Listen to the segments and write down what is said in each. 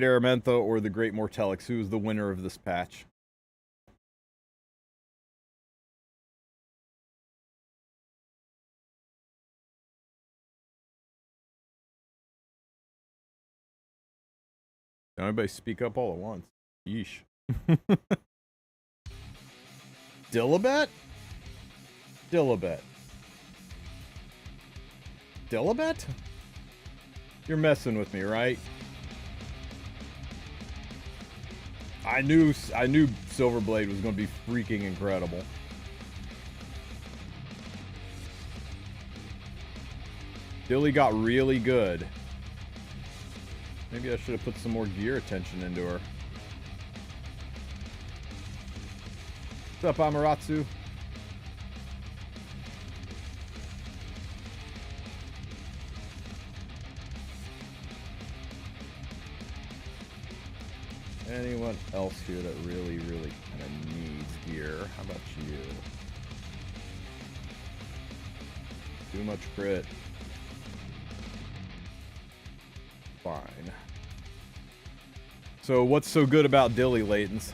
Aramantha or the Great Mortelix? Who is the winner of this patch? Don't everybody speak up all at once. Yeesh. Dillabet? Dillabet. Dillabet? You're messing with me, right? I knew Silverblade was going to be freaking incredible. Dilly got really good. Maybe I should have put some more gear attention into her. What's up, Amaterasu? Anyone else here that really kind of needs gear? How about you? Too much crit. Fine. So what's so good about Dilly, Laytons?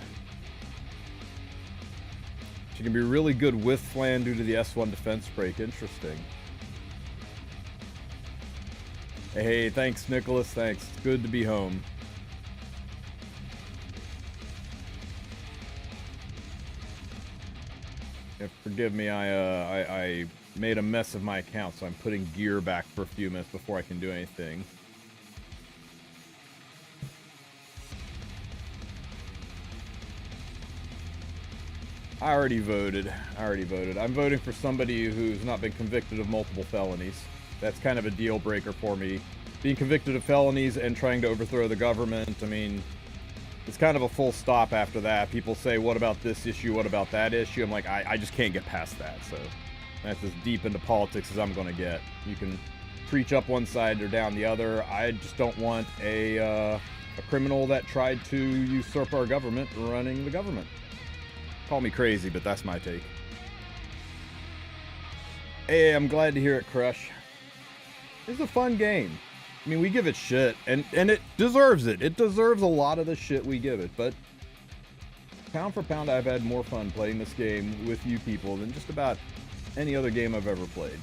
She can be really good with Flan due to the S1 defense break. Interesting. Hey, thanks, Nicholas. Thanks. It's good to be home. Forgive me, I made a mess of my account, so I'm putting gear back for a few minutes before I can do anything. I already voted. I'm voting for somebody who's not been convicted of multiple felonies. That's kind of a deal breaker for me. Being convicted of felonies and trying to overthrow the government, I mean, it's kind of a full stop after that. People say, what about this issue? What about that issue? I'm like, I just can't get past that. So that's as deep into politics as I'm going to get. You can preach up one side or down the other. I just don't want a criminal that tried to usurp our government running the government. Call me crazy, but that's my take. Hey, I'm glad to hear it, Crush. It's a fun game. I mean, we give it shit, and it deserves it. It deserves a lot of the shit we give it, but pound for pound, I've had more fun playing this game with you people than just about any other game I've ever played.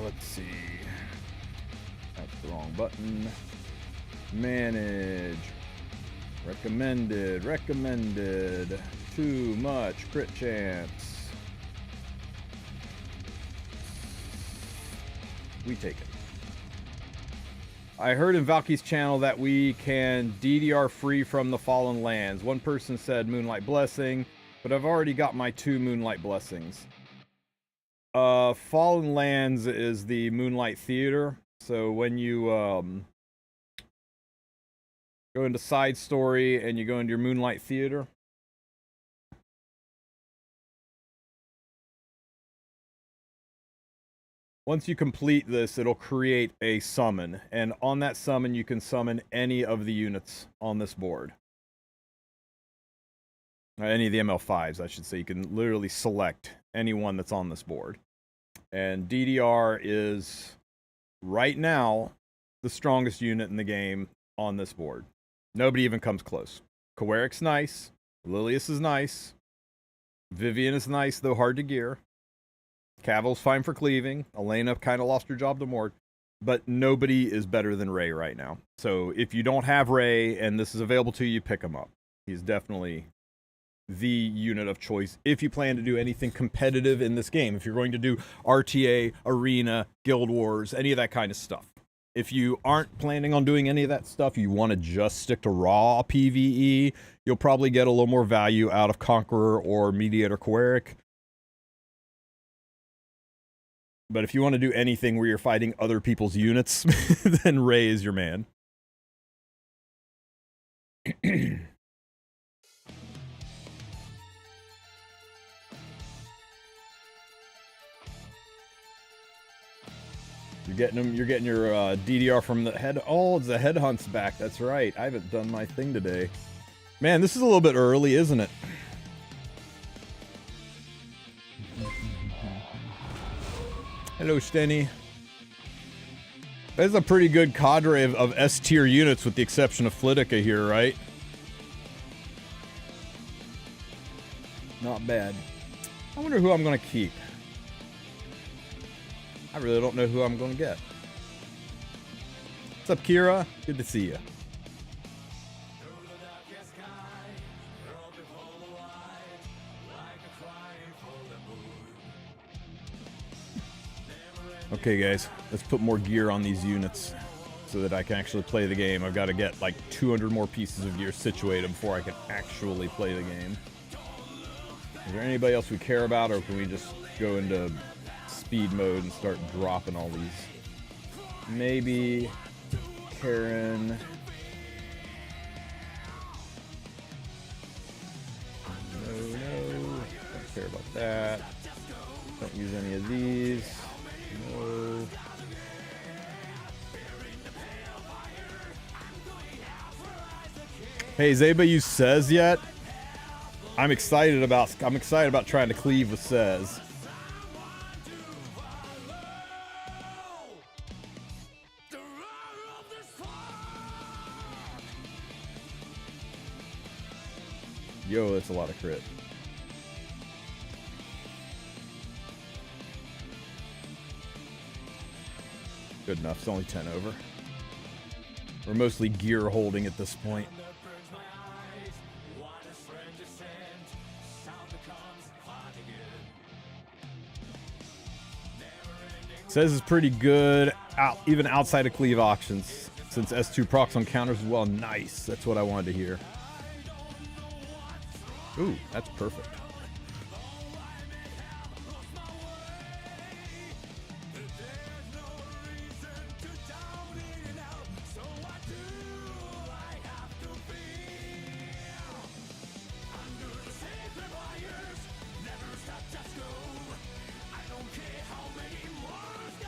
Let's see. That's the wrong button. Manage. Recommended. Too much crit chance. We take it. I heard in Valky's channel that we can DDR free from the Fallen Lands. One person said Moonlight Blessing, but I've already got my 2 Moonlight Blessings. Fallen Lands is the Moonlight Theater. So when you go into side story and you go into your Moonlight Theater, once you complete this, it'll create a summon, and on that summon you can summon any of the units on this board. Any of the ML5s, I should say. You can literally select anyone that's on this board. And DDR is, right now, the strongest unit in the game on this board. Nobody even comes close. Kowarik's nice. Lilius is nice. Vivian is nice, though hard to gear. Cavil's fine for cleaving. Elena kind of lost her job to Mord. But nobody is better than Ray right now. So if you don't have Ray and this is available to you, pick him up. He's definitely the unit of choice if you plan to do anything competitive in this game. If you're going to do RTA, Arena, Guild Wars, any of that kind of stuff. If you aren't planning on doing any of that stuff, you want to just stick to raw PvE, you'll probably get a little more value out of Conqueror or Mediator Kowarik. But if you want to do anything where you're fighting other people's units, then Ray is your man. You're getting your DDR from the head. Oh, the headhunt's back. That's right. I haven't done my thing today. Man, this is a little bit early, isn't it? Hello, Stenny. There's a pretty good cadre of S-tier units with the exception of Flitica here, right? Not bad. I wonder who I'm going to keep. I really don't know who I'm going to get. What's up, Kira? Good to see you. Okay, guys, let's put more gear on these units so that I can actually play the game. I've got to get like 200 more pieces of gear situated before I can actually play the game. Is there anybody else we care about, or can we just go into speed mode and start dropping all these? Maybe Karen. No, don't care about that. Don't use any of these. No. Hey, has anybody used Says yet? I'm excited about trying to cleave with Says. Yo, that's a lot of crit. Good enough. It's only 10 over. We're mostly gear holding at this point. Says is pretty good even outside of cleave auctions, since S2 procs on counters as well. Nice. That's what I wanted to hear. Ooh, that's perfect.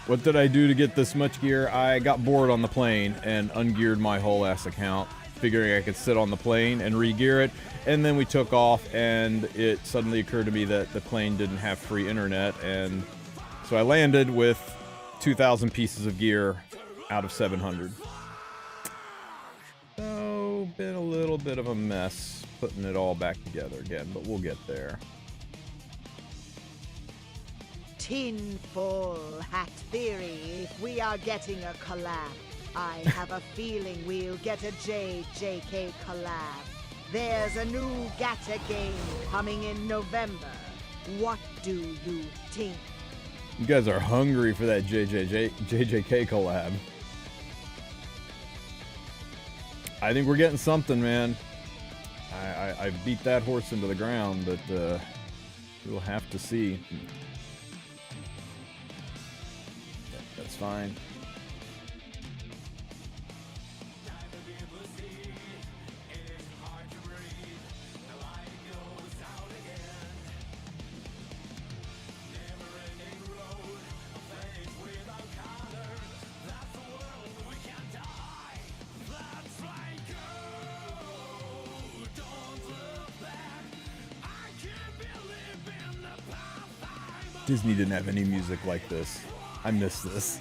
What did I do to get this much gear? I got bored on the plane and ungeared my whole ass account, figuring I could sit on the plane and re-gear it. And then we took off, and it suddenly occurred to me that the plane didn't have free internet, and so I landed with 2,000 pieces of gear out of 700. So, been a little bit of a mess putting it all back together again, but we'll get there. Tinfoil hat theory. If we are getting a collab, I have a feeling we'll get a JJK collab. There's a new gacha game coming in November. What do you think? You guys are hungry for that JJK collab. I think we're getting something, man. I beat that horse into the ground, but we'll have to see. That's fine. Disney didn't have any music like this. I miss this.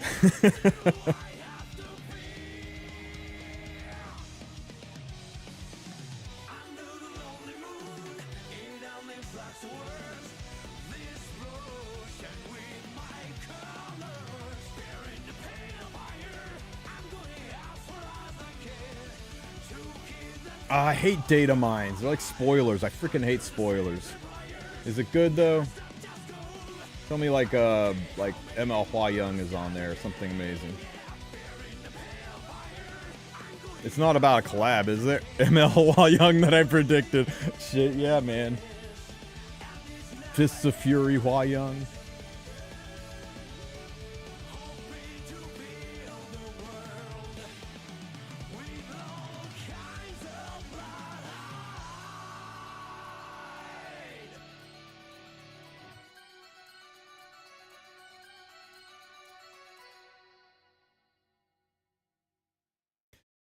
I hate data mines. They're like spoilers. I freaking hate spoilers. Is it good though? Tell me like ML Hua Young is on there or something amazing. It's not about a collab, is there? ML Hua Young that I predicted. Shit, yeah, man. Fists of Fury Hua Young.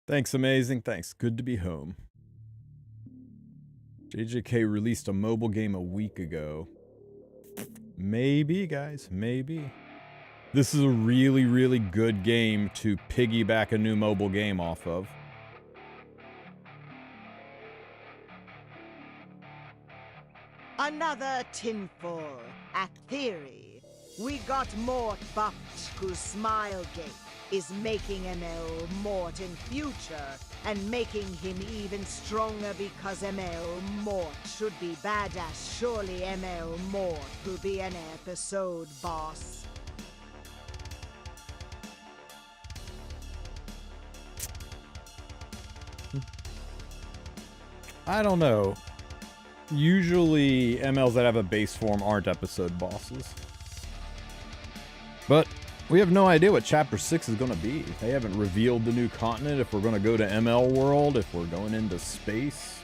Thanks, amazing. Thanks. Good to be home. JJK released a mobile game a week ago. Maybe, guys. Maybe. This is a really, really good game to piggyback a new mobile game off of. Another tinful at Theory. We got Mort buffed whose Smilegate is making ML Mort in future and making him even stronger because ML Mort should be badass. Surely ML Mort will be an episode boss. I don't know. Usually MLs that have a base form aren't episode bosses. But we have no idea what Chapter 6 is going to be. They haven't revealed the new continent, if we're going to go to ML world, if we're going into space.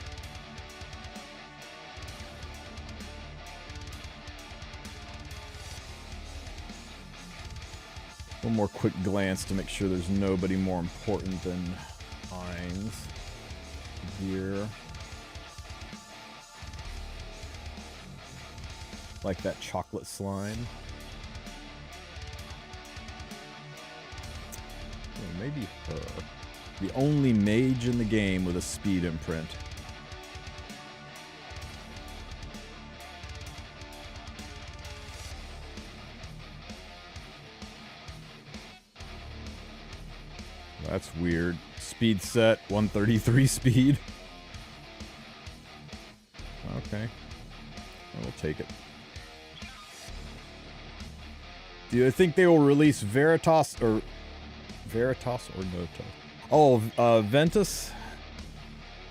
One more quick glance to make sure there's nobody more important than Hines here. Like that chocolate slime. Oh, maybe her. The only mage in the game with a speed imprint. That's weird. Speed set, 133 speed. Okay. We'll take it. Do you think they will release Veritas or Notos? Oh, Ventus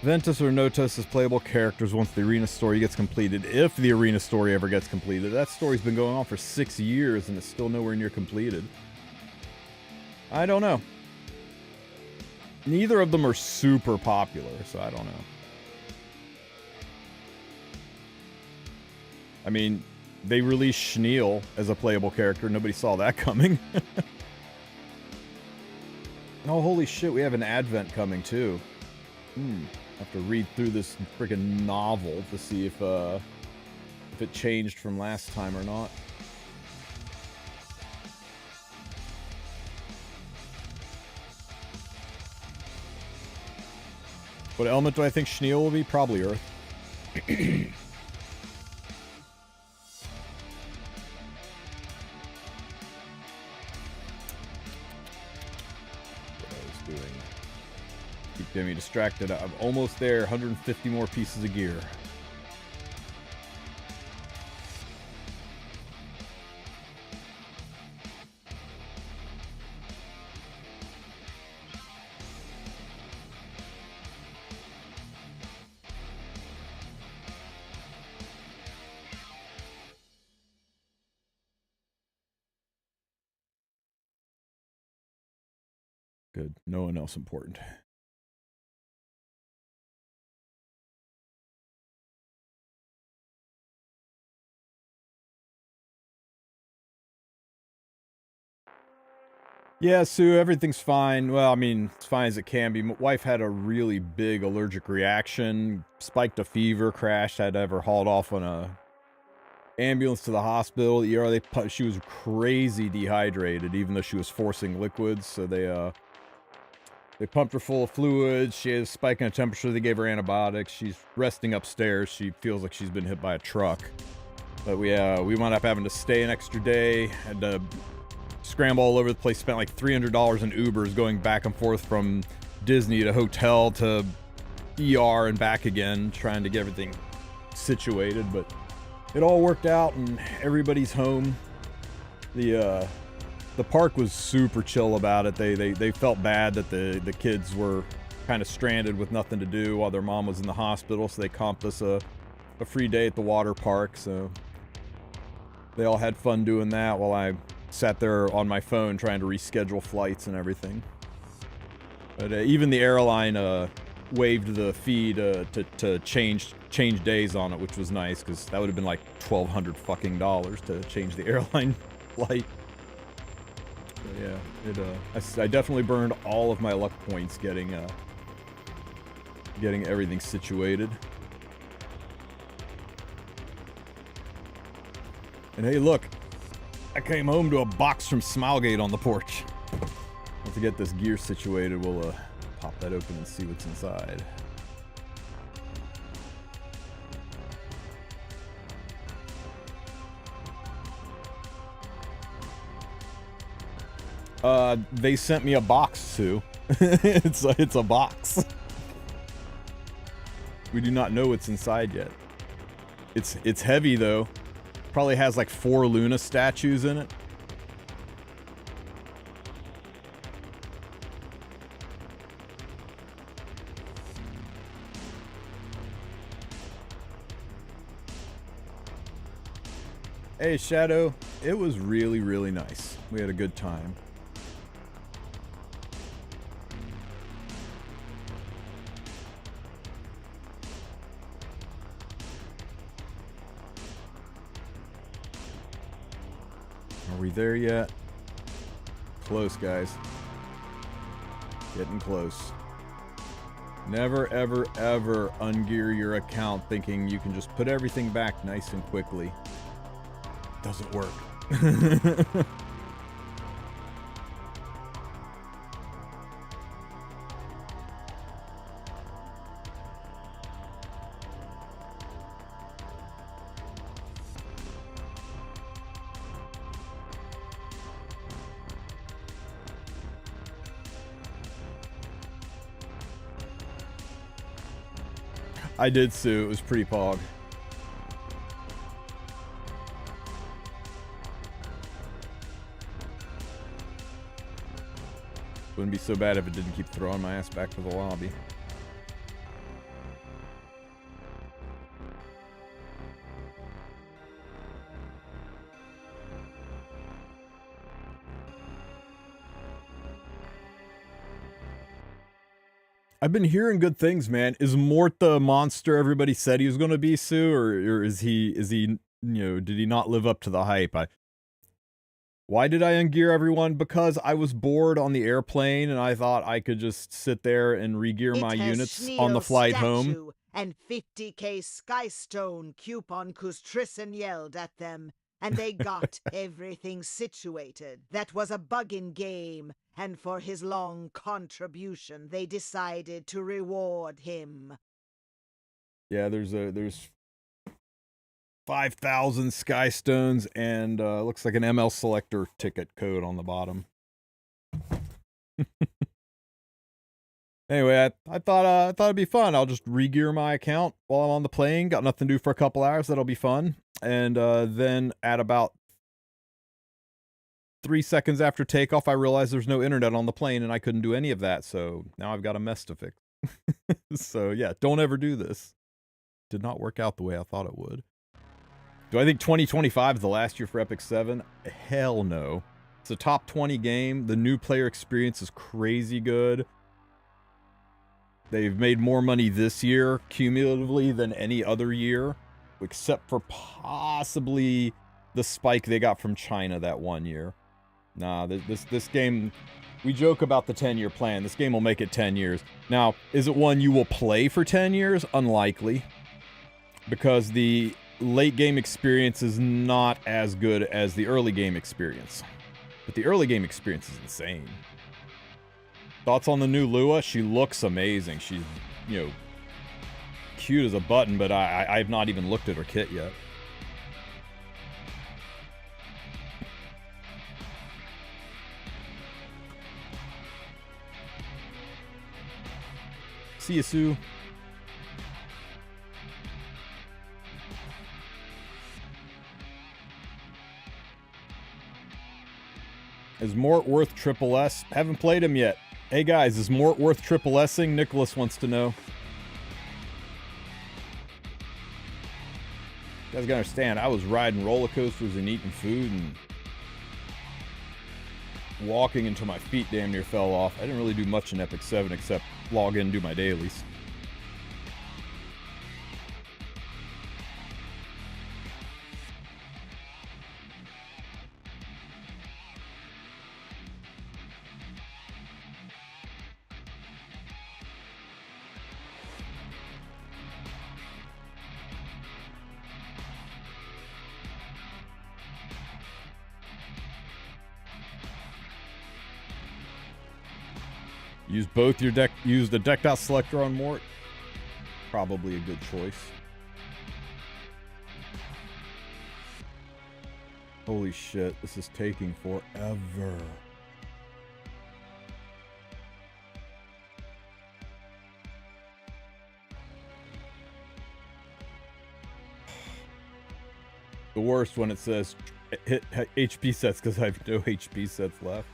or Notos as playable characters once the arena story gets completed. If the arena story ever gets completed. That story's been going on for 6 years and it's still nowhere near completed. I don't know. Neither of them are super popular, so I don't know. I mean, they released Schneel as a playable character. Nobody saw that coming. Oh, holy shit, we have an advent coming, too. I have to read through this freaking novel to see if it changed from last time or not. What element do I think Schneel will be? Probably Earth. Keep getting me distracted. I'm almost there. 150 more pieces of gear. Good. No one else important. Yeah, Sue, everything's fine. Well, I mean, it's fine as it can be. My wife had a really big allergic reaction, spiked a fever, crashed, had to have her hauled off on a ambulance to the hospital. She was crazy dehydrated, even though she was forcing liquids. So they pumped her full of fluids. She has a spike in temperature. They gave her antibiotics. She's resting upstairs. She feels like she's been hit by a truck. But we wound up having to stay an extra day. Had to scramble all over the place. Spent like $300 in Ubers going back and forth from Disney to hotel to ER and back again, trying to get everything situated. But it all worked out and everybody's home. The park was super chill about it. They felt bad that the kids were kind of stranded with nothing to do while their mom was in the hospital, so they comped us a free day at the water park. So they all had fun doing that while I sat there on my phone trying to reschedule flights and everything. But even the airline waived the fee to change days on it, which was nice, because that would have been like $1,200 fucking dollars to change the airline flight. Yeah, I definitely burned all of my luck points getting everything situated. And hey, look, I came home to a box from Smilegate on the porch. To get this gear situated, we'll pop that open and see what's inside. They sent me a box, Sue. it's a box. We do not know what's inside yet. It's heavy though. Probably has like 4 Luna statues in it. Hey Shadow, it was really, really nice. We had a good time. Are we there yet? Close, guys. Getting close. Never, ever, ever ungear your account thinking you can just put everything back nice and quickly. Doesn't work. I did, Sue. It was pretty pog. Wouldn't be so bad if it didn't keep throwing my ass back to the lobby. I've been hearing good things, man. Is Mort the monster everybody said he was going to be, Sue, or is he, you know, did he not live up to the hype? Why did I ungear everyone? Because I was bored on the airplane and I thought I could just sit there and regear my units on the flight home. And 50k Skystone coupon 'cause Tristen yelled at them, and they got everything situated. That was a bug in game, and for his long contribution, they decided to reward him. Yeah, there's 5,000 Skystones and looks like an ML Selector ticket code on the bottom. Anyway, I thought it'd be fun. I'll just regear my account while I'm on the plane. Got nothing to do for a couple hours. That'll be fun. And then at about 3 seconds after takeoff, I realized there's no internet on the plane and I couldn't do any of that. So now I've got a mess to fix. So yeah, don't ever do this. Did not work out the way I thought it would. Do I think 2025 is the last year for Epic 7? Hell no. It's a top 20 game. The new player experience is crazy good. They've made more money this year cumulatively than any other year, except for possibly the spike they got from China that one year. Nah, this game, we joke about the 10-year plan. This game will make it 10 years. Now, is it one you will play for 10 years? Unlikely. Because the late game experience is not as good as the early game experience. But the early game experience is insane. Thoughts on the new Lua? She looks amazing. She's, you know, cute as a button, but I've not even looked at her kit yet. See you, Sue. Is Mort worth triple S? Haven't played him yet. Hey guys, is Mort worth triple S-ing? Nicholas wants to know. You guys gotta understand, I was riding roller coasters and eating food and walking until my feet damn near fell off. I didn't really do much in Epic 7 except log in and do my dailies. Use both your deck. Use the decked out selector on Mort. Probably a good choice. Holy shit, this is taking forever. The worst when it says hit HP sets because I have no HP sets left.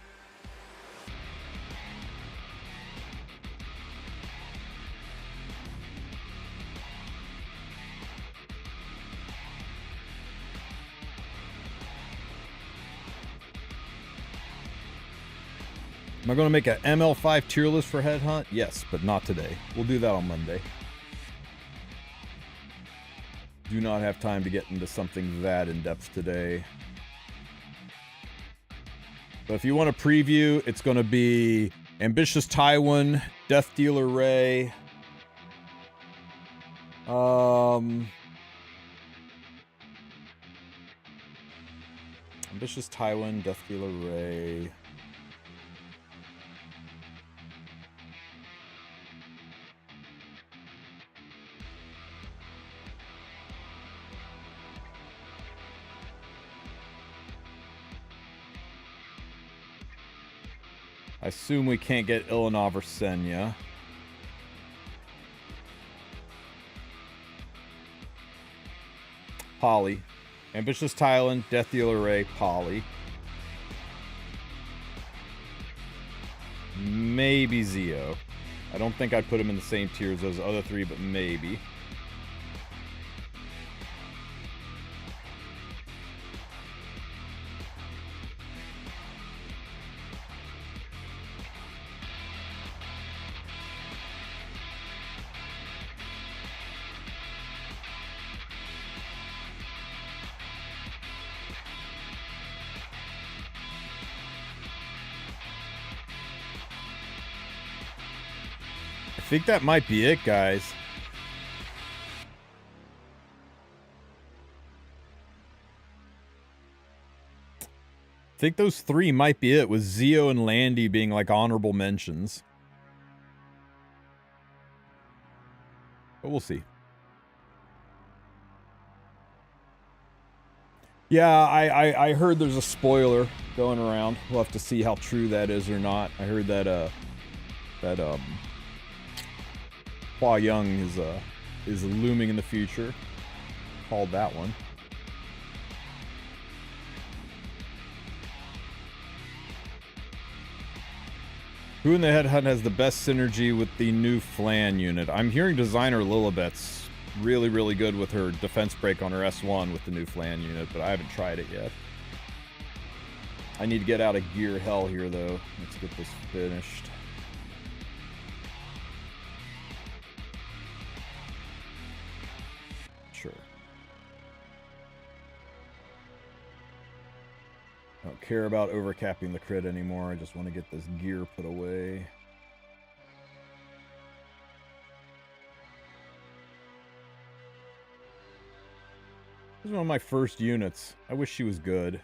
Am I going to make an ML5 tier list for Headhunt? Yes, but not today. We'll do that on Monday. Do not have time to get into something that in-depth today. But if you want a preview, it's going to be Ambitious Tywin, Death Dealer Ray, Ambitious Tywin, Death Dealer Ray. I assume we can't get Ilanov or Senya. Polly. Ambitious Thailand, Death Dealer Ray, Polly. Maybe Zio. I don't think I'd put him in the same tier as those other three, but maybe. I think that might be it, guys. I think those three might be it, with Zio and Landy being like honorable mentions. But we'll see. Yeah, I heard there's a spoiler going around. We'll have to see how true that is or not. I heard that Hua Young is looming in the future. Called that one. Who in the Headhunt has the best synergy with the new Flan unit? I'm hearing Designer Lilibet's really, really good with her defense break on her S1 with the new Flan unit, but I haven't tried it yet. I need to get out of gear hell here, though. Let's get this finished. Sure. I don't care about overcapping the crit anymore. I just want to get this gear put away. This is one of my first units. I wish she was good.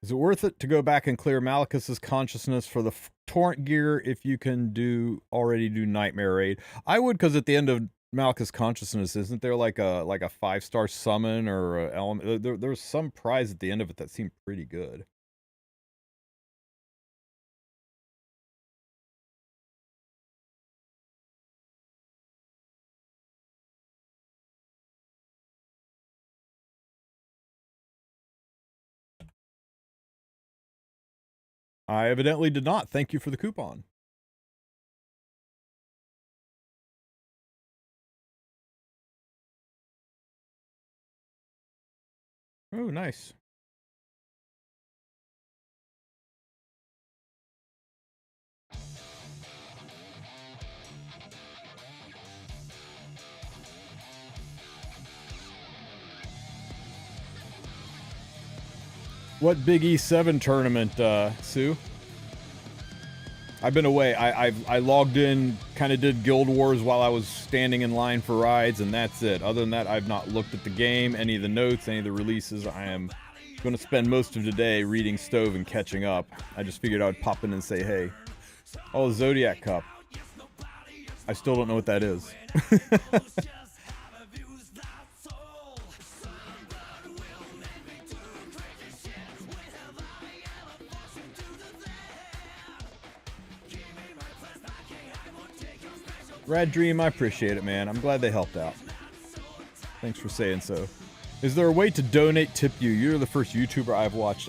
Is it worth it to go back and clear Malicus's consciousness for the torrent gear if you can already do Nightmare Raid? I would, because at the end of Malicus consciousness, isn't there like a 5-star summon or a element? There's some prize at the end of it that seemed pretty good. I evidently did not. Thank you for the coupon. Oh, nice. What Big E7 tournament, Sue? I've been away. I logged in, kind of did Guild Wars while I was standing in line for rides, and that's it. Other than that, I've not looked at the game, any of the notes, any of the releases. I am Going to spend most of today reading Stove and catching up. I just figured I would pop in and say, hey. Oh, Zodiac Cup. I still don't know what that is. Rad Dream, I appreciate it, man. I'm glad they helped out. Thanks for saying so. Is there a way to donate tip you? You're the first YouTuber I've watched.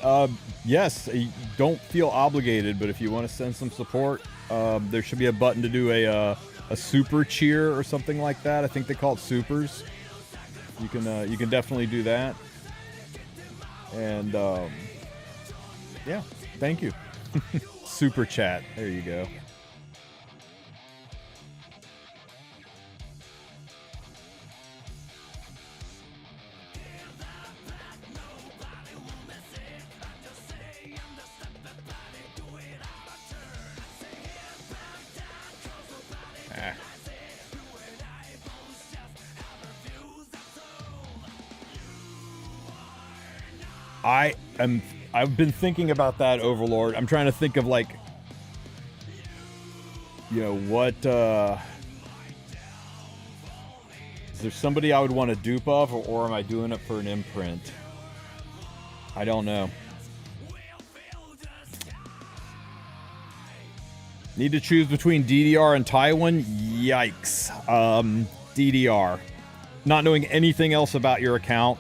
Yes, don't feel obligated, but if you want to send some support, there should be a button to do a super cheer or something like that. I think they call it supers. You can definitely do that. And yeah, thank you. Super chat. There you go. I've been thinking about that, Overlord. I'm trying to think of, like, you know, what, is there somebody I would want to dupe of, or am I doing it for an imprint? I don't know. Need to choose between DDR and Tywin? Yikes. DDR. Not knowing anything else about your account,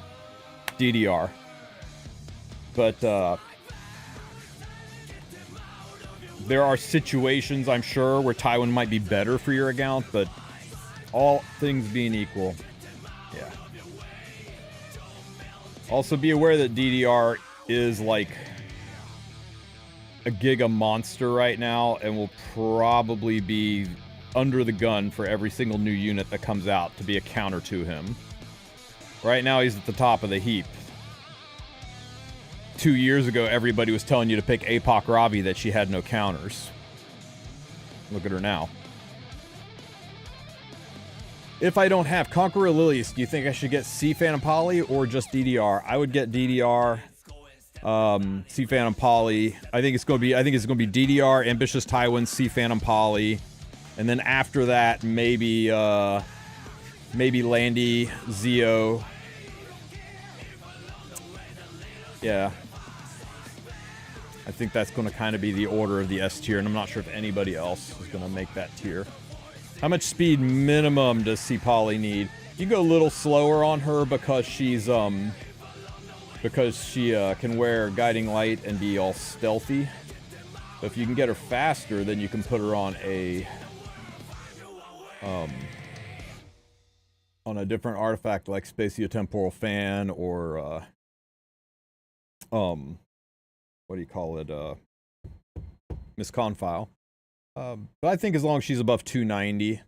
DDR. But there are situations, I'm sure, where Tywin might be better for your account, but all things being equal, yeah. Also be aware that DDR is like a giga monster right now and will probably be under the gun for every single new unit that comes out to be a counter to him. Right now he's at the top of the heap. 2 years ago, everybody was telling you to pick Apoc Ravi that she had no counters. Look at her now. If I don't have Conqueror Lilius, do you think I should get C Phantom Poly or just DDR? I would get DDR, C Phantom Poly. I think it's going to be DDR, Ambitious Tywin, C Phantom Poly, and then after that, maybe Landy, Zeo. Yeah. I think that's going to kind of be the order of the S tier, and I'm not sure if anybody else is going to make that tier. How much speed minimum does C Poly need? You go a little slower on her because she can wear Guiding Light and be all stealthy. But if you can get her faster, then you can put her on a different artifact like Spatiotemporal Fan or what do you call it? Misconfile. But I think as long as she's above 290,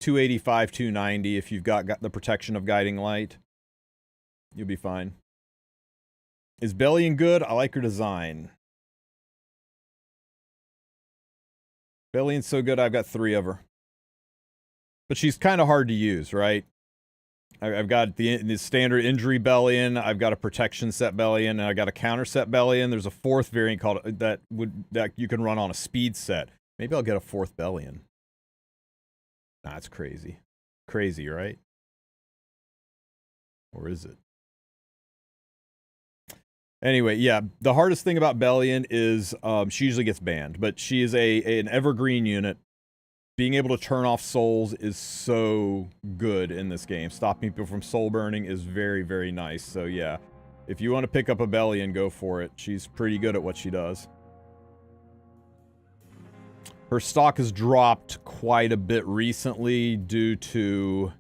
285, 290, if you've got the protection of Guiding Light, you'll be fine. Is Bellion good? I like her design. Bellion's so good, I've got 3 of her. But she's kind of hard to use, right? I've got the standard injury Bellion, I've got a protection set Bellion, and I got a counter set Bellion. There's a 4th variant called that you can run on a speed set. Maybe I'll get a 4th Bellion. Nah, that's crazy. Crazy, right? Or is it? Anyway, yeah, the hardest thing about Bellion is she usually gets banned, but she is an evergreen unit. Being able to turn off souls is so good in this game. Stopping people from soul burning is very, very nice. So yeah, if you want to pick up a Bellion, go for it. She's pretty good at what she does. Her stock has dropped quite a bit recently due to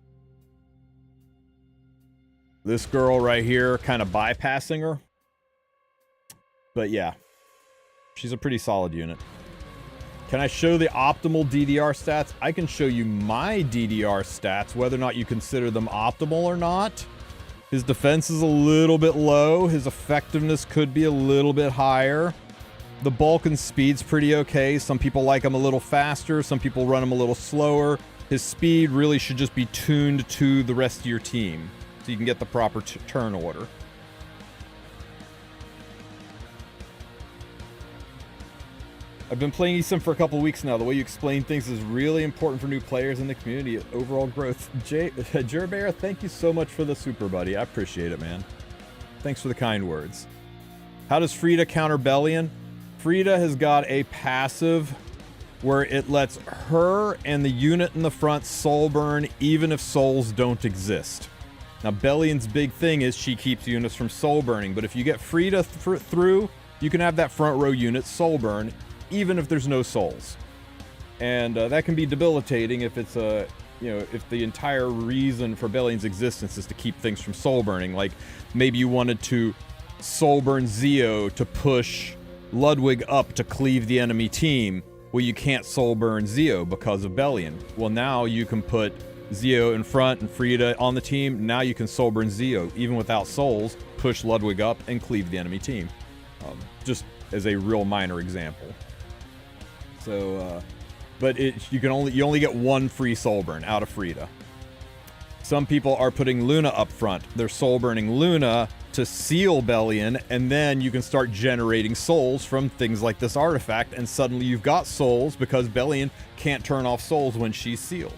this girl right here kind of bypassing her. But yeah, she's a pretty solid unit. Can I show the optimal DDR stats? I can show you my DDR stats, whether or not you consider them optimal or not. His defense is a little bit low. His effectiveness could be a little bit higher. The bulk and speed's pretty okay. Some people like him a little faster. Some people run him a little slower. His speed really should just be tuned to the rest of your team, so you can get the proper turn order. I've been playing eSIM for a couple weeks now. The way you explain things is really important for new players in the community. Overall growth. Jerbear, thank you so much for the super, buddy. I appreciate it, man. Thanks for the kind words. How does Frida counter Bellion? Frida has got a passive where it lets her and the unit in the front soul burn even if souls don't exist. Now, Bellion's big thing is she keeps units from soul burning, but if you get Frida through, you can have that front row unit soul burn even if there's no souls. And that can be debilitating if it's if the entire reason for Bellion's existence is to keep things from soul burning. Like, maybe you wanted to soul burn Zeo to push Ludwig up to cleave the enemy team. Well, you can't soul burn Zeo because of Bellion. Well, now you can put Zeo in front and Frida on the team. Now you can soul burn Zeo, even without souls, push Ludwig up and cleave the enemy team. Just as a real minor example. So, but you only get one free soul burn out of Frida. Some people are putting Luna up front. They're soul burning Luna to seal Bellion, and then you can start generating souls from things like this artifact, and suddenly you've got souls because Bellion can't turn off souls when she's sealed.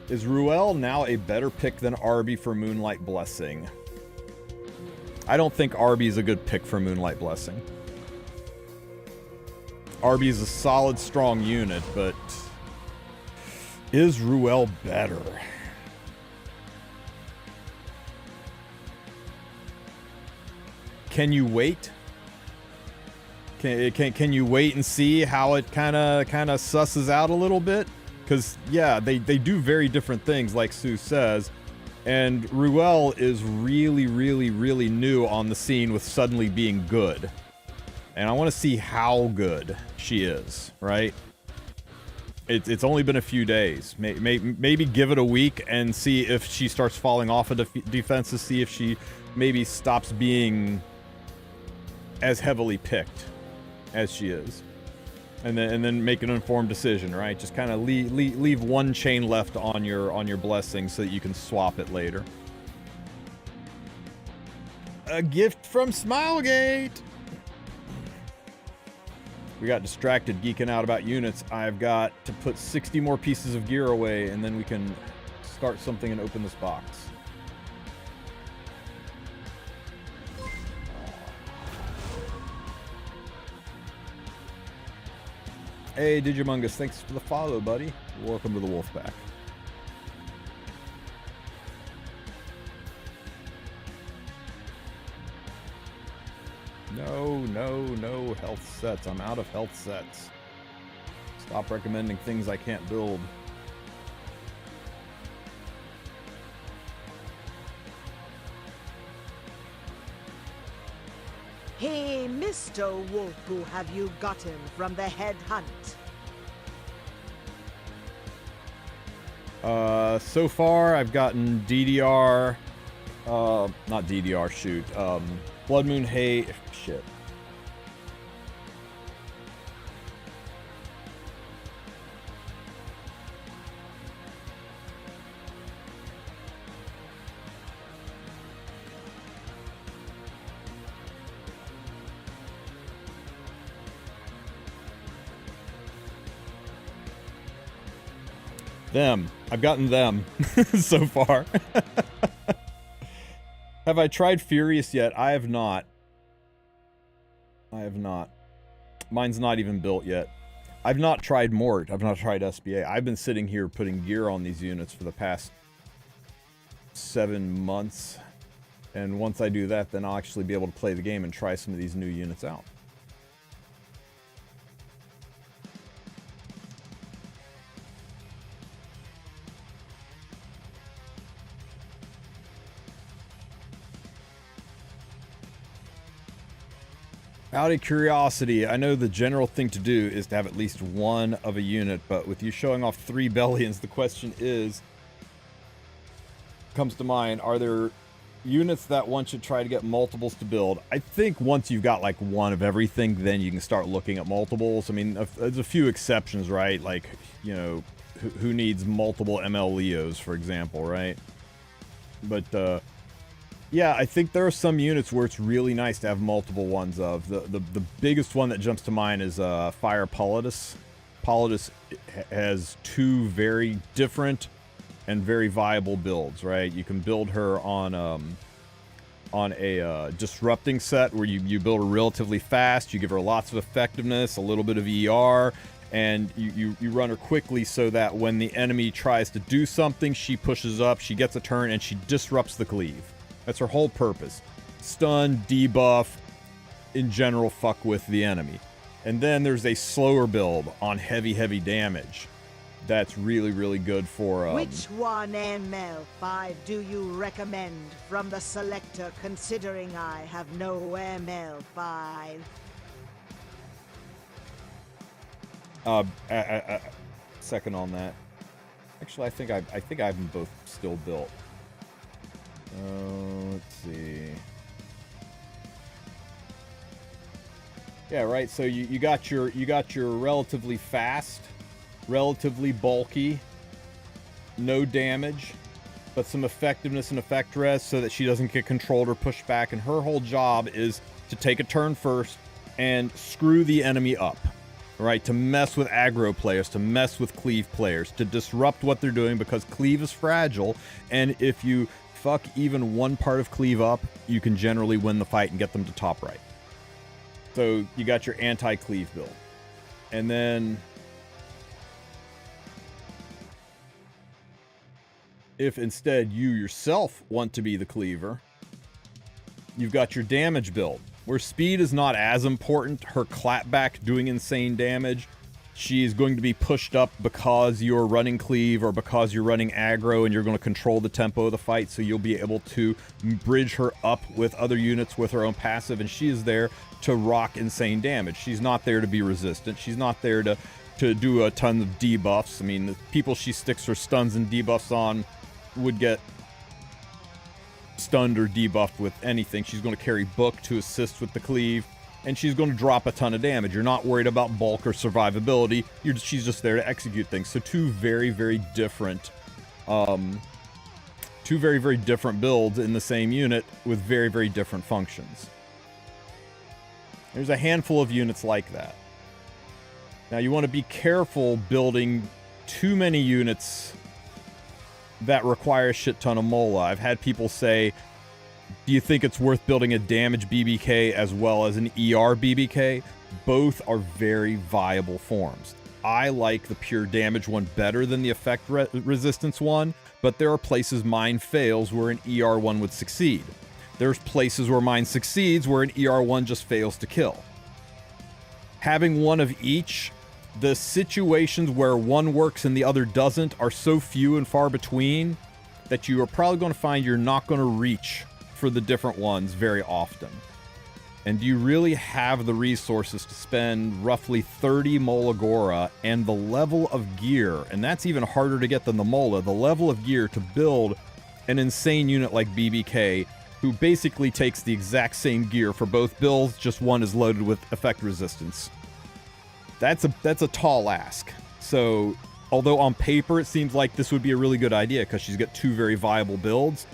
Is Ruel now a better pick than Arby for Moonlight Blessing? I don't think Arby is a good pick for Moonlight Blessing. Arby is a solid, strong unit, but is Ruel better? Can you wait? Can you wait and see how it kind of susses out a little bit? Because yeah, they do very different things, like Sue says, and Ruel is really new on the scene with suddenly being good, and I want to see how good she is. Right? It's only been a few days. Maybe give it a week and see if she starts falling off of defenses. See if she maybe stops being as heavily picked as she is, and then make an informed decision, right? Just kind of leave one chain left on your blessing so that you can swap it later. A gift from Smilegate. We got distracted geeking out about units. I've got to put 60 more pieces of gear away, and then we can start something and open this box. Hey, Digimungus, thanks for the follow, buddy. Welcome to the Wulf Pack. No health sets. I'm out of health sets. Stop recommending things I can't build. Hey, Mr. Wolf, who have you gotten from the head hunt? So far I've gotten DDR, not DDR, shoot, Blood Moon Hay, shit. Them. I've gotten them so far. Have I tried Furious yet? I have not. Mine's not even built yet. I've not tried Mort. I've not tried SBA. I've been sitting here putting gear on these units for the past 7 months. And once I do that, then I'll actually be able to play the game and try some of these new units out. Out of curiosity, I know the general thing to do is to have at least one of a unit, but with you showing off 3 Bellions, the question comes to mind, are there units that one should try to get multiples to build? I think once you've got like one of everything, then you can start looking at multiples. I mean, there's a few exceptions, right? Like, you know, who needs multiple ML Leos, for example, right? But, Yeah, I think there are some units where it's really nice to have multiple ones of. The biggest one that jumps to mind is Fire Politis. Politis has two very different and very viable builds, right? You can build her on a disrupting set where you build her relatively fast, you give her lots of effectiveness, a little bit of ER, and you run her quickly so that when the enemy tries to do something, she pushes up, she gets a turn, and she disrupts the cleave. That's her whole purpose. Stun, debuff, in general, fuck with the enemy. And then there's a slower build on heavy damage. That's really, really good for... Which one ML5 do you recommend from the selector, considering I have no ML5? Second on that. Actually, I think I have them both still built. Let's see. Yeah, right. So you got your relatively fast, relatively bulky, no damage, but some effectiveness and effect res so that she doesn't get controlled or pushed back. And her whole job is to take a turn first and screw the enemy up, right? To mess with aggro players, to mess with cleave players, to disrupt what they're doing, because cleave is fragile. And if you fuck even one part of cleave up, you can generally win the fight and get them to top right. So you got your anti-cleave build. And then if instead you yourself want to be the cleaver, you've got your damage build, where speed is not as important. Her clapback doing insane damage. She's going to be pushed up because you're running cleave or because you're running aggro, and you're going to control the tempo of the fight, so you'll be able to bridge her up with other units with her own passive, and she is there to rock insane damage. She's not there to be resistant. She's not there to do a ton of debuffs. I mean, the people she sticks her stuns and debuffs on would get stunned or debuffed with anything. She's going to carry book to assist with the cleave, and she's going to drop a ton of damage. You're not worried about bulk or survivability. She's just there to execute things. So two very different builds in the same unit with very different functions. There's a handful of units like that. Now you want to be careful building too many units that require a shit ton of mola. I've had people say, do you think it's worth building a damage BBK as well as an ER BBK? Both are very viable forms. I like the pure damage one better than the effect resistance one, but there are places mine fails where an ER one would succeed. There's places where mine succeeds where an ER one just fails to kill. Having one of each, the situations where one works and the other doesn't are so few and far between that you are probably going to find you're not going to reach for the different ones very often. And do you really have the resources to spend roughly 30 Molagora and the level of gear, and that's even harder to get than the Mola, the level of gear to build an insane unit like BBK, who basically takes the exact same gear for both builds, just one is loaded with effect resistance. That's a tall ask. So, although on paper it seems like this would be a really good idea because she's got two very viable builds,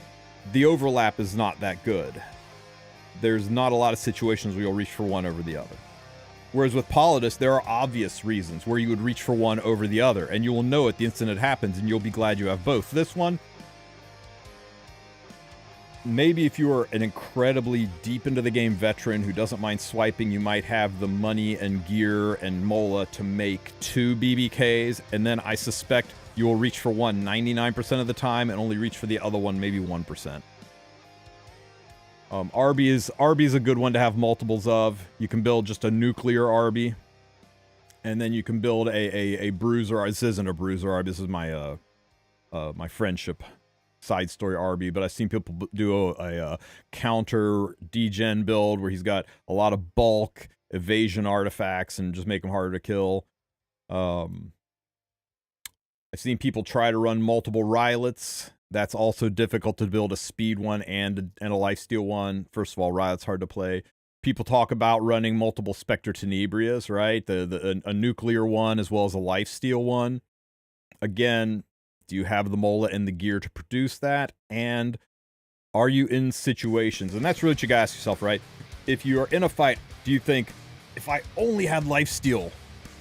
the overlap is not that good. There's not a lot of situations where you'll reach for one over the other. Whereas with Politis, there are obvious reasons where you would reach for one over the other, and you will know it the instant it happens, and you'll be glad you have both. This one, maybe if you are an incredibly deep into the game veteran who doesn't mind swiping, you might have the money and gear and mola to make two BBKs, and then I suspect you will reach for one 99% of the time and only reach for the other one maybe 1%. Arby is a good one to have multiples of. You can build just a nuclear Arby, and then you can build a bruiser. This isn't a bruiser Arby. This is my my friendship side story Arby, but I've seen people do a counter degen build where he's got a lot of bulk evasion artifacts and just make them harder to kill. I've seen people try to run multiple Rylets. That's also difficult to build a speed one and a lifesteal one. First of all, Rylet's hard to play. People talk about running multiple Spectre Tenebrias, right? A nuclear one as well as a lifesteal one. Again, do you have the mola and the gear to produce that? And Are you in situations? And that's really what you gotta ask yourself, right? If you are in a fight, do you think, if I only had lifesteal,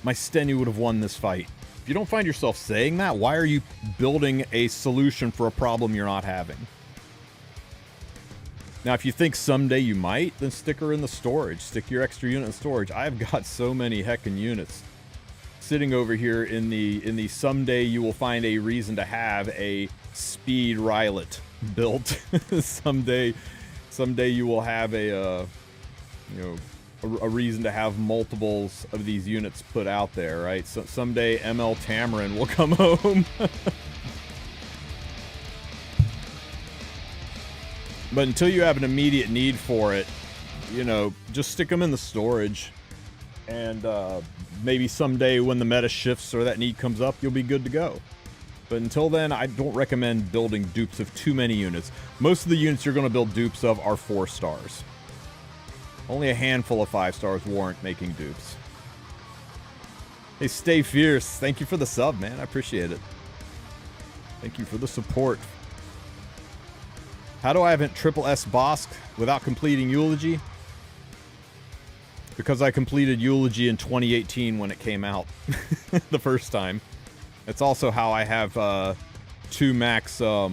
my Steny would have won this fight? If you don't find yourself saying that, why are you building a solution for a problem you're not having? Now, if you think someday you might, then stick her in the storage. Stick your extra unit in storage. I've got so many heckin' units sitting over here in the someday you will find a reason to have a speed Rylet built. someday you will have a reason to have multiples of these units put out there, right? So someday ML Tamarin will come home. But until you have an immediate need for it, you know, just stick them in the storage. And maybe someday when the meta shifts or that need comes up, you'll be good to go. But until then, I don't recommend building dupes of too many units. Most of the units you're going to build dupes of are 4 stars. Only a handful of 5 stars warrant making dupes. Hey, Stay Fierce. Thank you for the sub, man. I appreciate it. Thank you for the support. How do I have a triple S Bosk without completing Eulogy? Because I completed Eulogy in 2018 when it came out. The first time. It's also how I have 2 max 2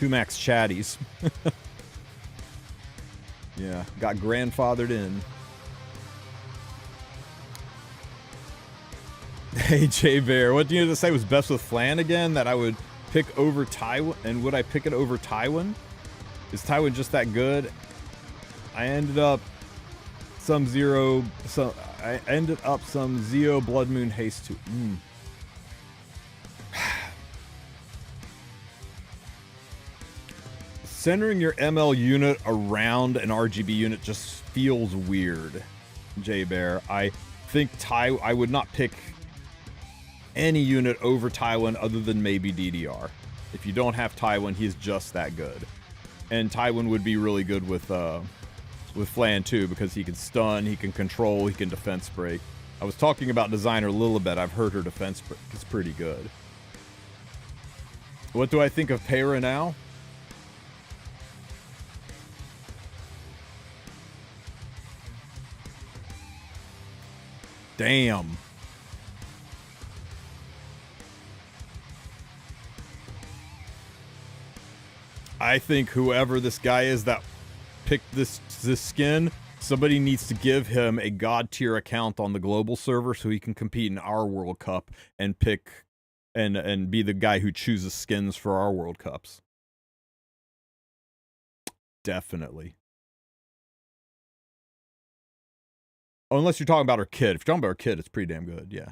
max chatties. Yeah, got grandfathered in. Hey, J Bear, what do you have to say was best with Flan again? That I would pick over Tywin? And would I pick it over Tywin? Is Tywin just that good? I ended up some Zeo Blood Moon Haste 2. Centering your ML unit around an RGB unit just feels weird, J Bear. I think I would not pick any unit over Tywin other than maybe DDR. If you don't have Tywin, he's just that good. And Tywin would be really good with Flan too, because he can stun, he can control, he can defense break. I was talking about designer Lilibet. I've heard her defense break is pretty good. What do I think of Peyra now? Damn. I think whoever this guy is that picked this skin, somebody needs to give him a god tier account on the global server so he can compete in our World Cup and pick and be the guy who chooses skins for our World Cups. Definitely. Unless you're talking about her kid. If you're talking about her kid, it's pretty damn good, yeah.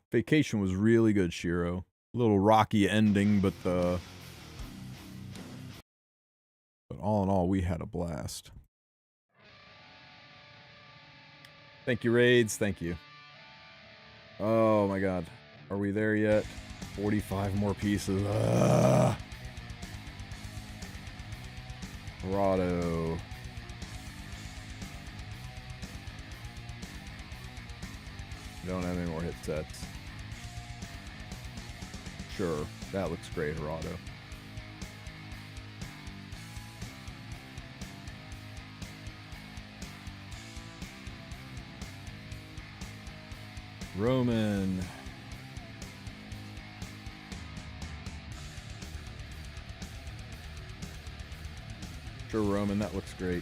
Vacation was really good, Shiro. A little rocky ending, but all in all, we had a blast. Thank you, Raids. Thank you. Oh my god. Are we there yet? 45 more pieces. Rado. Don't have any more hit sets. Sure, that looks great, Gerardo. Roman. Sure, Roman, that looks great.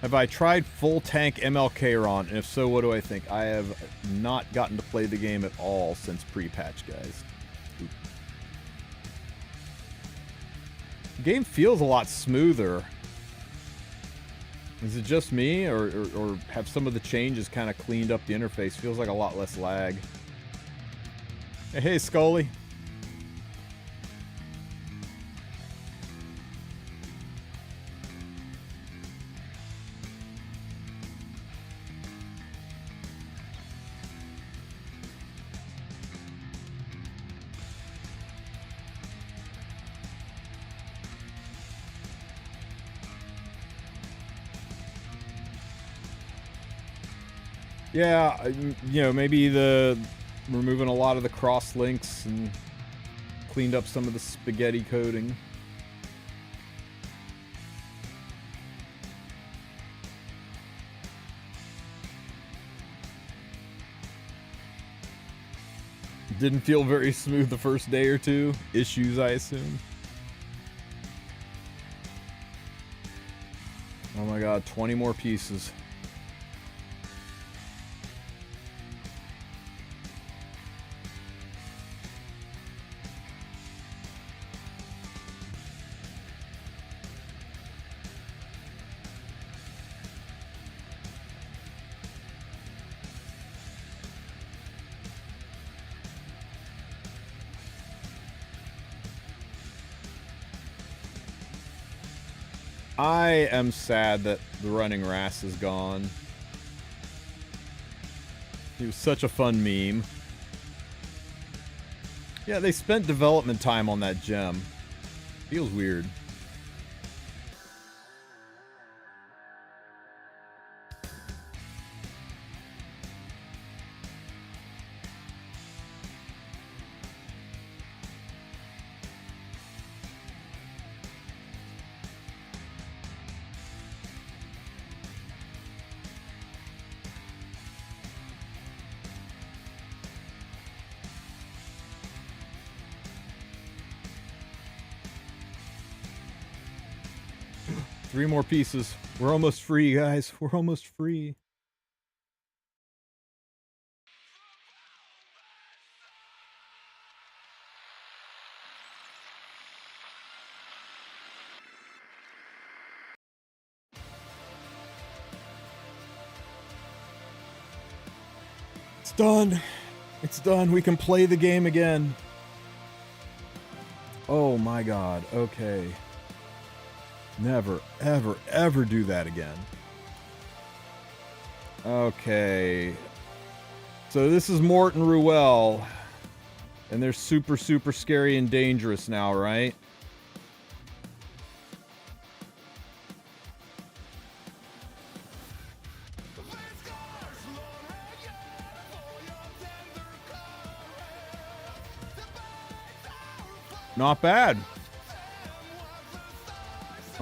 Have I tried full tank MLK Ron? And if so, what do I think? I have not gotten to play the game at all since pre-patch, guys. Oop. The game feels a lot smoother. Is it just me, or have some of the changes kind of cleaned up the interface? Feels like a lot less lag. Hey, Scully. Yeah, you know, maybe removing a lot of the cross links and cleaned up some of the spaghetti coding. Didn't feel very smooth the first day or two. Issues, I assume. Oh my god, 20 more pieces. I am sad that the running Ras is gone. He was such a fun meme. Yeah, they spent development time on that gem. Feels weird. Three more pieces. We're almost free, guys. We're almost free. It's done. It's done. We can play the game again. Oh my god. Okay. Never, ever, ever do that again. Okay. So this is Mort and Ruel. And they're super, super scary and dangerous now, right? Not bad.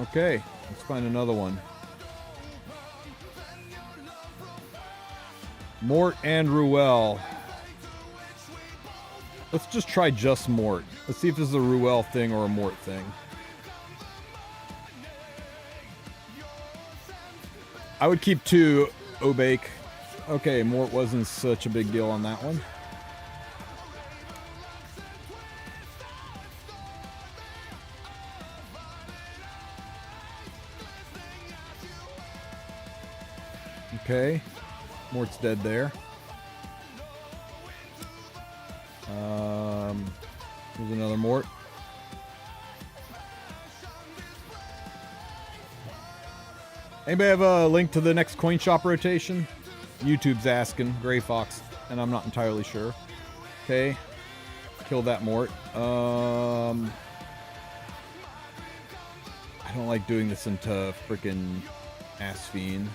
Okay, let's find another one. Mort and Ruel. Let's just try just Mort. Let's see if this is a Ruel thing or a Mort thing. I would keep two, Obake. Okay, Mort wasn't such a big deal on that one. Okay, Mort's dead there. There's another Mort. Anybody have a link to the next coin shop rotation? YouTube's asking, Gray Fox, and I'm not entirely sure. Okay, kill that Mort. I don't like doing this into freaking Asphine.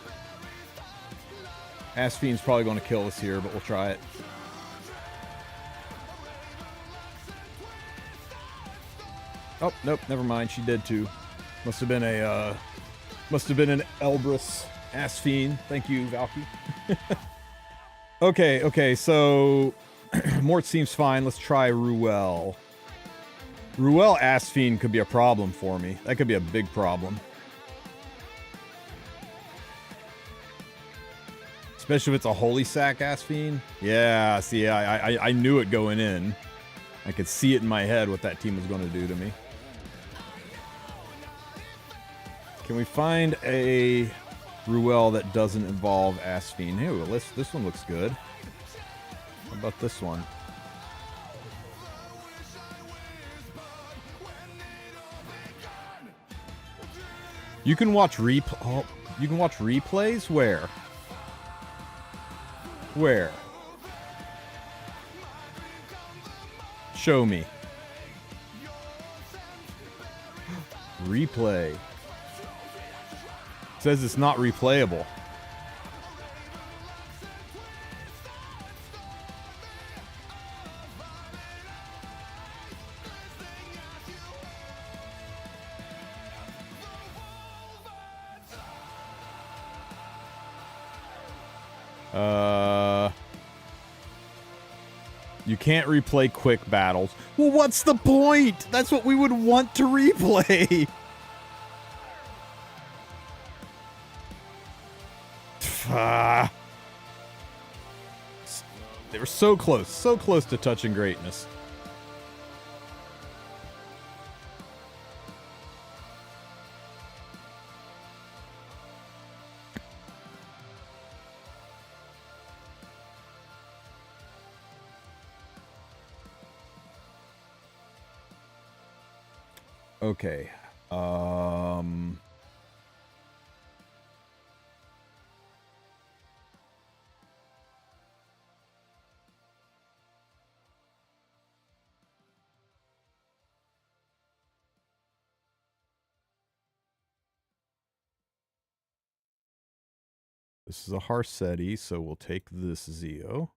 Asphine's probably going to kill us here, but we'll try it. Oh, nope, never mind. She did too. Must have been an Elbrus Asphine. Thank you, Valky. Okay, so Mort seems fine. Let's try Ruel. Ruel Asphine could be a problem for me. That could be a big problem. Especially if it's a Holy Sack Asphine. Yeah, see, I knew it going in. I could see it in my head what that team was going to do to me. Can we find a Ruel that doesn't involve Asphine? Hey, well, this one looks good. How about this one? You can watch you can watch replays? Where? Where? Show me. Replay. It says it's not replayable. You can't replay quick battles. Well, what's the point? That's what we would want to replay. They were so close to touching greatness. Okay. This is a Harseti, so we'll take this Zeo.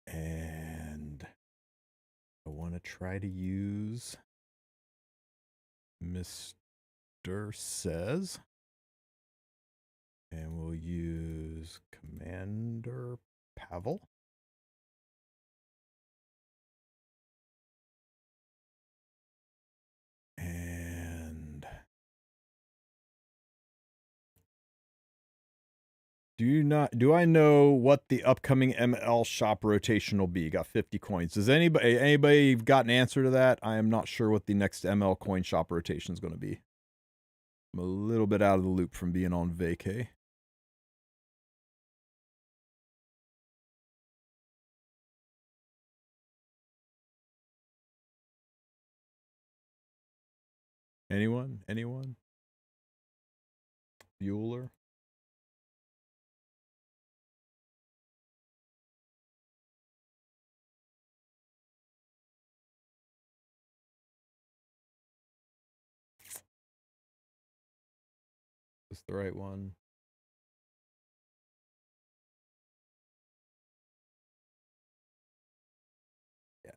And I want to try to use Mr. Says. And we'll use Commander Pavel. And do I know what the upcoming ML shop rotation will be? Got 50 coins. Does anybody got an answer to that? I am not sure what the next ML coin shop rotation is going to be. I'm a little bit out of the loop from being on vacay. Anyone? Anyone? Bueller? Is this the right one? Yeah.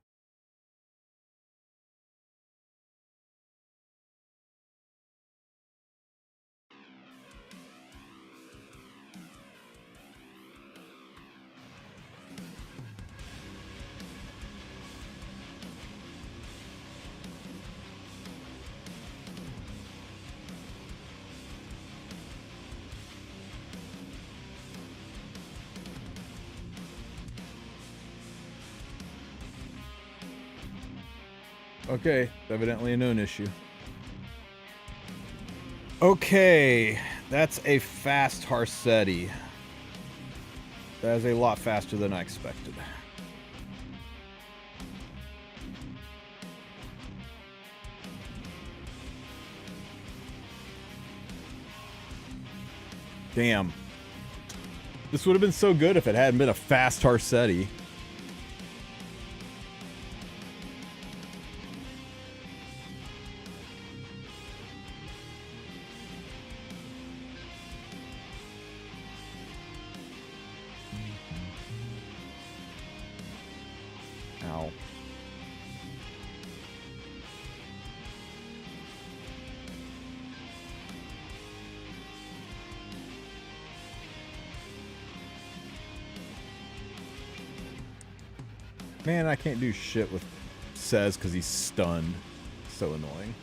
Okay, evidently a known issue. Okay, that's a fast Harseti. That is a lot faster than I expected. Damn. This would have been so good if it hadn't been a fast Harseti. Ow. Man, I can't do shit with Says because he's stunned. So annoying.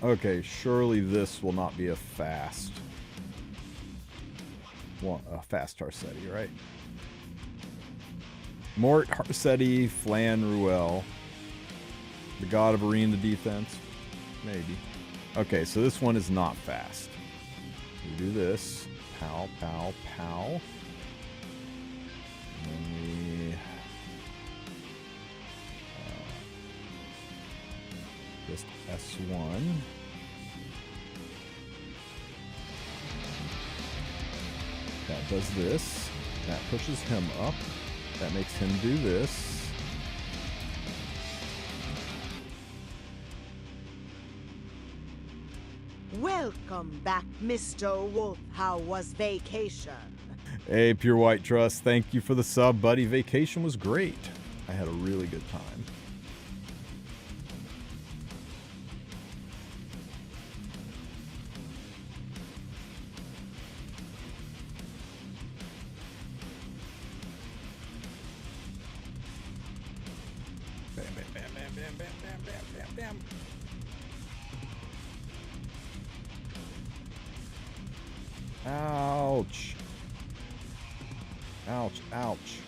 Okay, surely this will not be a fast. Well, a fast Harseti, right? Mort, Harseti, Flan, Ruel. The god of arena defense? Maybe. Okay, so this one is not fast. We do this. Pow, pow, pow. And then we... just S1. That does this. That pushes him up. That makes him do this. Welcome back, Mr. Wulf. How was vacation? Hey, Pure White Trust, thank you for the sub, buddy. Vacation was great. I had a really good time. Bam, bam, bam, bam, bam, bam, bam, bam, bam, bam. Ouch. Ouch, ouch.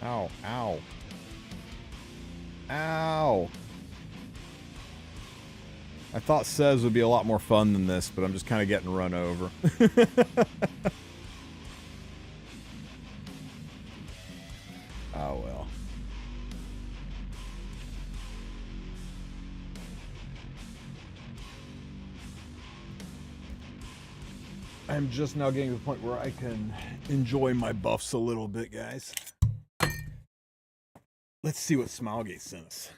Ow, ow. Ow. I thought Says would be a lot more fun than this, but I'm just kind of getting run over. Oh well. I'm just now getting to the point where I can enjoy my buffs a little bit, guys. Let's see what Smilegate sent us.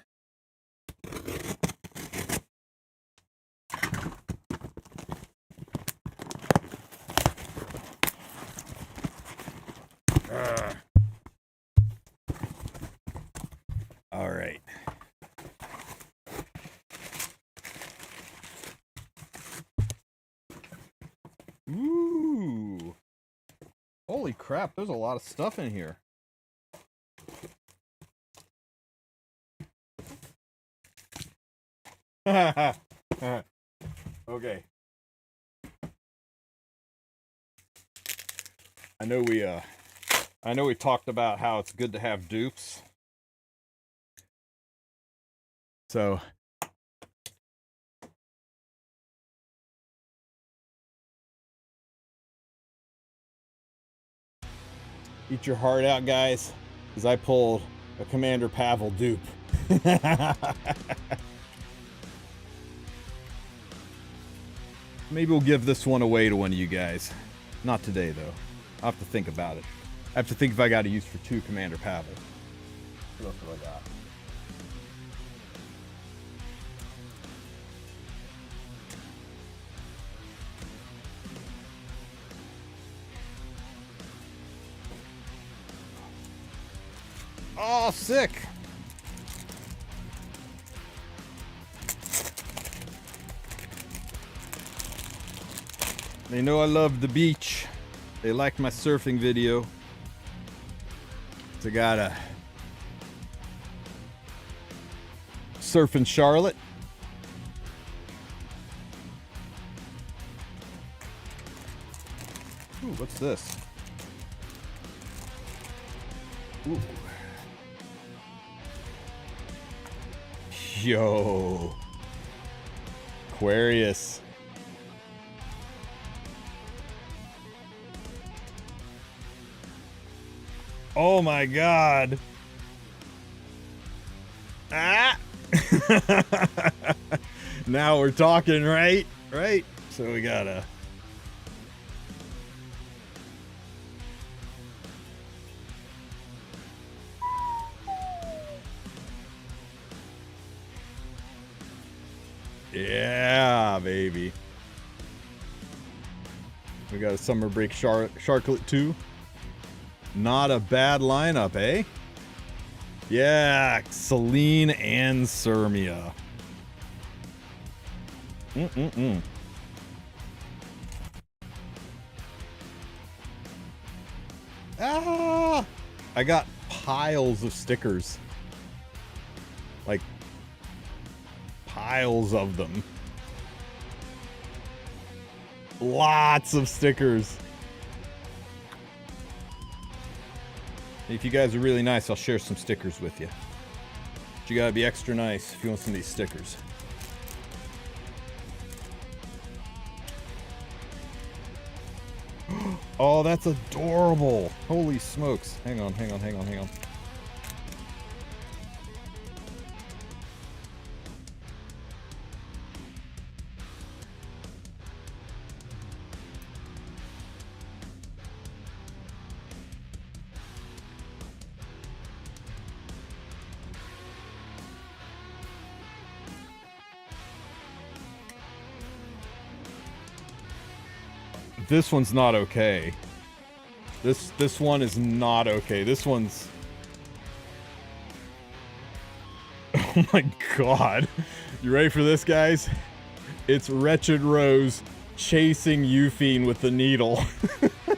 All right. Ooh. Holy crap, there's a lot of stuff in here. Okay. I know we talked about how it's good to have dupes. So eat your heart out, guys, because I pulled a Commander Pavel dupe. Maybe we'll give this one away to one of you guys. Not today, though. I'll have to think about it. I have to think if I got a use for 2 Commander Pavel. What else have I got? Oh, sick! They know I love the beach. They liked my surfing video. So I got a surf in Charlotte. Ooh, what's this? Ooh. Yo. Aquarius. Oh my god. Ah. Now we're talking, right? Right? So we gotta. Yeah, baby. We got a summer break Sharklet 2. Not a bad lineup, eh? Yeah, Celine and Sirmia. Ah! I got piles of stickers. Like, piles of them. Lots of stickers. If you guys are really nice, I'll share some stickers with you. But you gotta be extra nice if you want some of these stickers. Oh, that's adorable. Holy smokes. Hang on. This one's not okay. This one is not okay. This one's... Oh my god. You ready for this, guys? It's Wretched Rose chasing Euphine with the needle.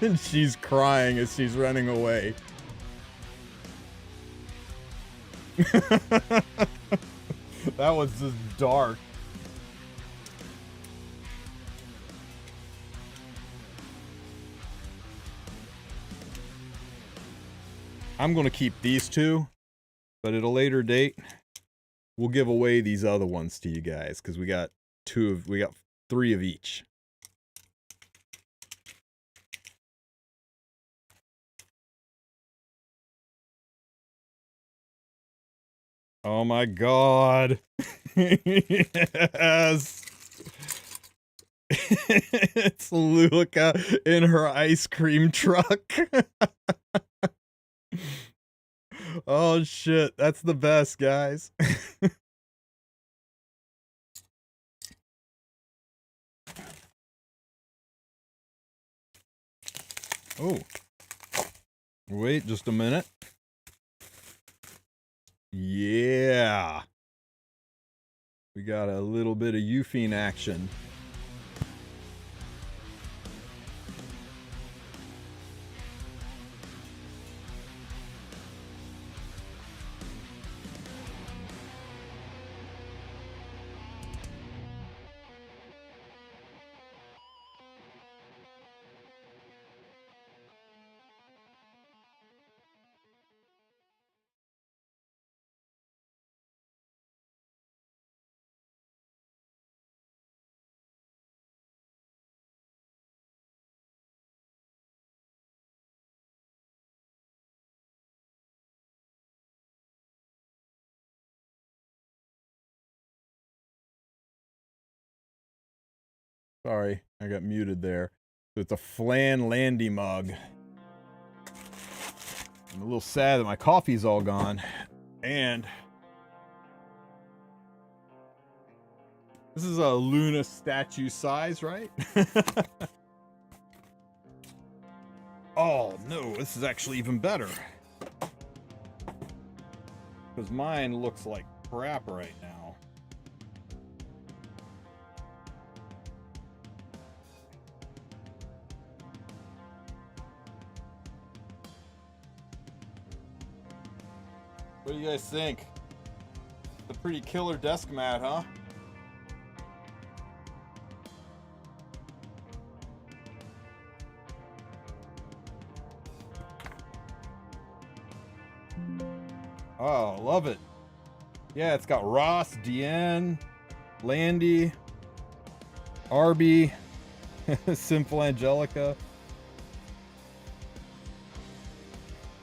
And she's crying as she's running away. That was just dark. I'm gonna keep these two, but at a later date, we'll give away these other ones to you guys because we got three of each. Oh my god. Yes. It's Luca in her ice cream truck. Oh shit, that's the best, guys. Oh. Wait just a minute. Yeah. We got a little bit of Euphine action. Sorry, I got muted there. So it's a flan landy mug. I'm a little sad that my coffee's all gone. And this is a Luna statue size, right? Oh no, this is actually even better. Because mine looks like crap right now. What do you guys think? It's a pretty killer desk mat, huh? Oh, love it. Yeah, it's got Ross, Deanne, Landy, Arby, Simple Angelica,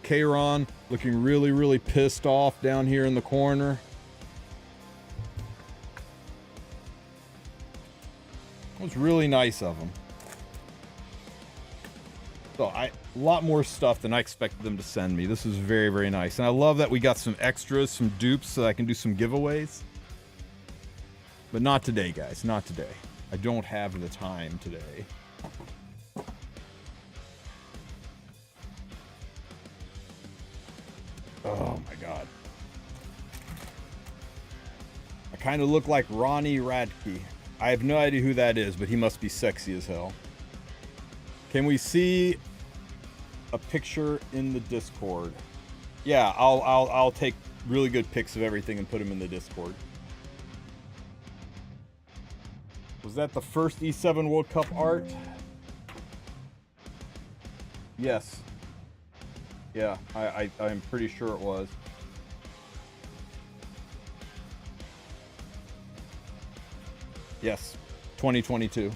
Kayron looking really, really pissed off down here in the corner. It was really nice of them. So a lot more stuff than I expected them to send me. This is very, very nice. And I love that we got some extras, some dupes, so I can do some giveaways. But not today, guys. Not today. I don't have the time today. Oh my god. I kind of look like Ronnie Radke. I have no idea who that is, but he must be sexy as hell. Can we see a picture in the Discord? Yeah, I'll take really good pics of everything and put them in the Discord. Was that the first E7 World Cup art? Yes. Yeah, I'm pretty sure it was. Yes, 2022.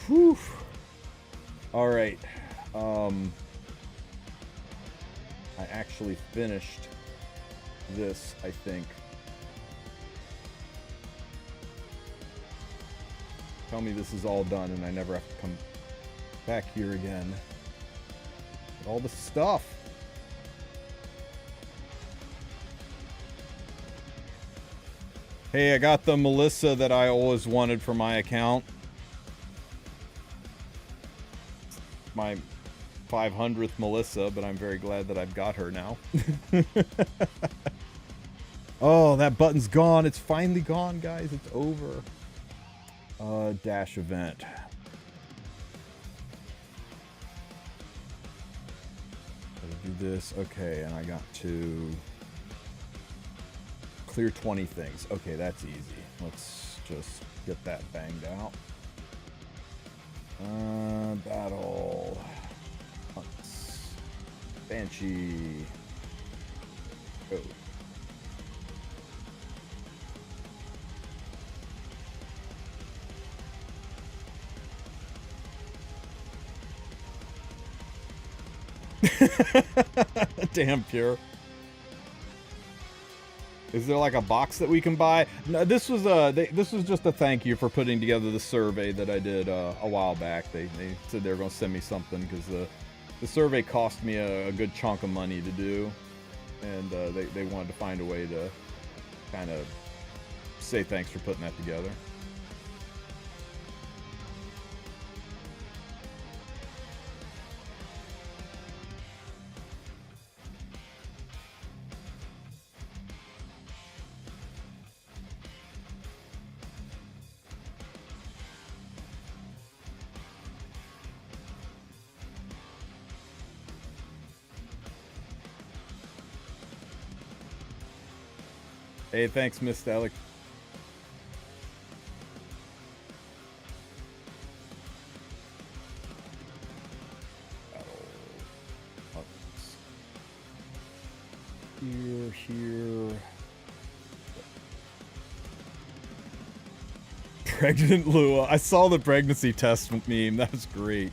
Whew. All right. I actually finished this, I think. Tell me this is all done and I never have to come back here again. All the stuff. Hey, I got the Melissa that I always wanted for my account. My 500th Melissa, but I'm very glad that I've got her now. Oh, that button's gone. It's finally gone, guys. It's over. Dash event. Gotta do this. Okay, and I got to clear 20 things. Okay, that's easy. Let's just get that banged out. Battle. Hunts. Banshee. Go. Damn pure. Is there like a box that we can buy? No, this was this was just a thank you for putting together the survey that I did a while back. They said they were going to send me something because the survey cost me a good chunk of money to do, and they wanted to find a way to kind of say thanks for putting that together. Hey, thanks, Miss Alec. Here. Pregnant Lua. I saw the pregnancy test meme. That was great.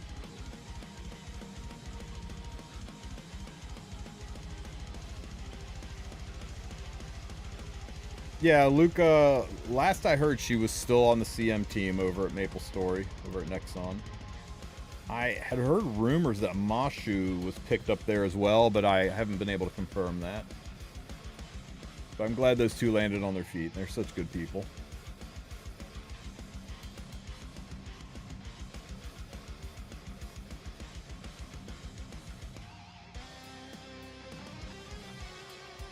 Yeah, Luca, last I heard she was still on the CM team over at Maple Story, over at Nexon. I had heard rumors that Mashu was picked up there as well, but I haven't been able to confirm that. But I'm glad those two landed on their feet. They're such good people.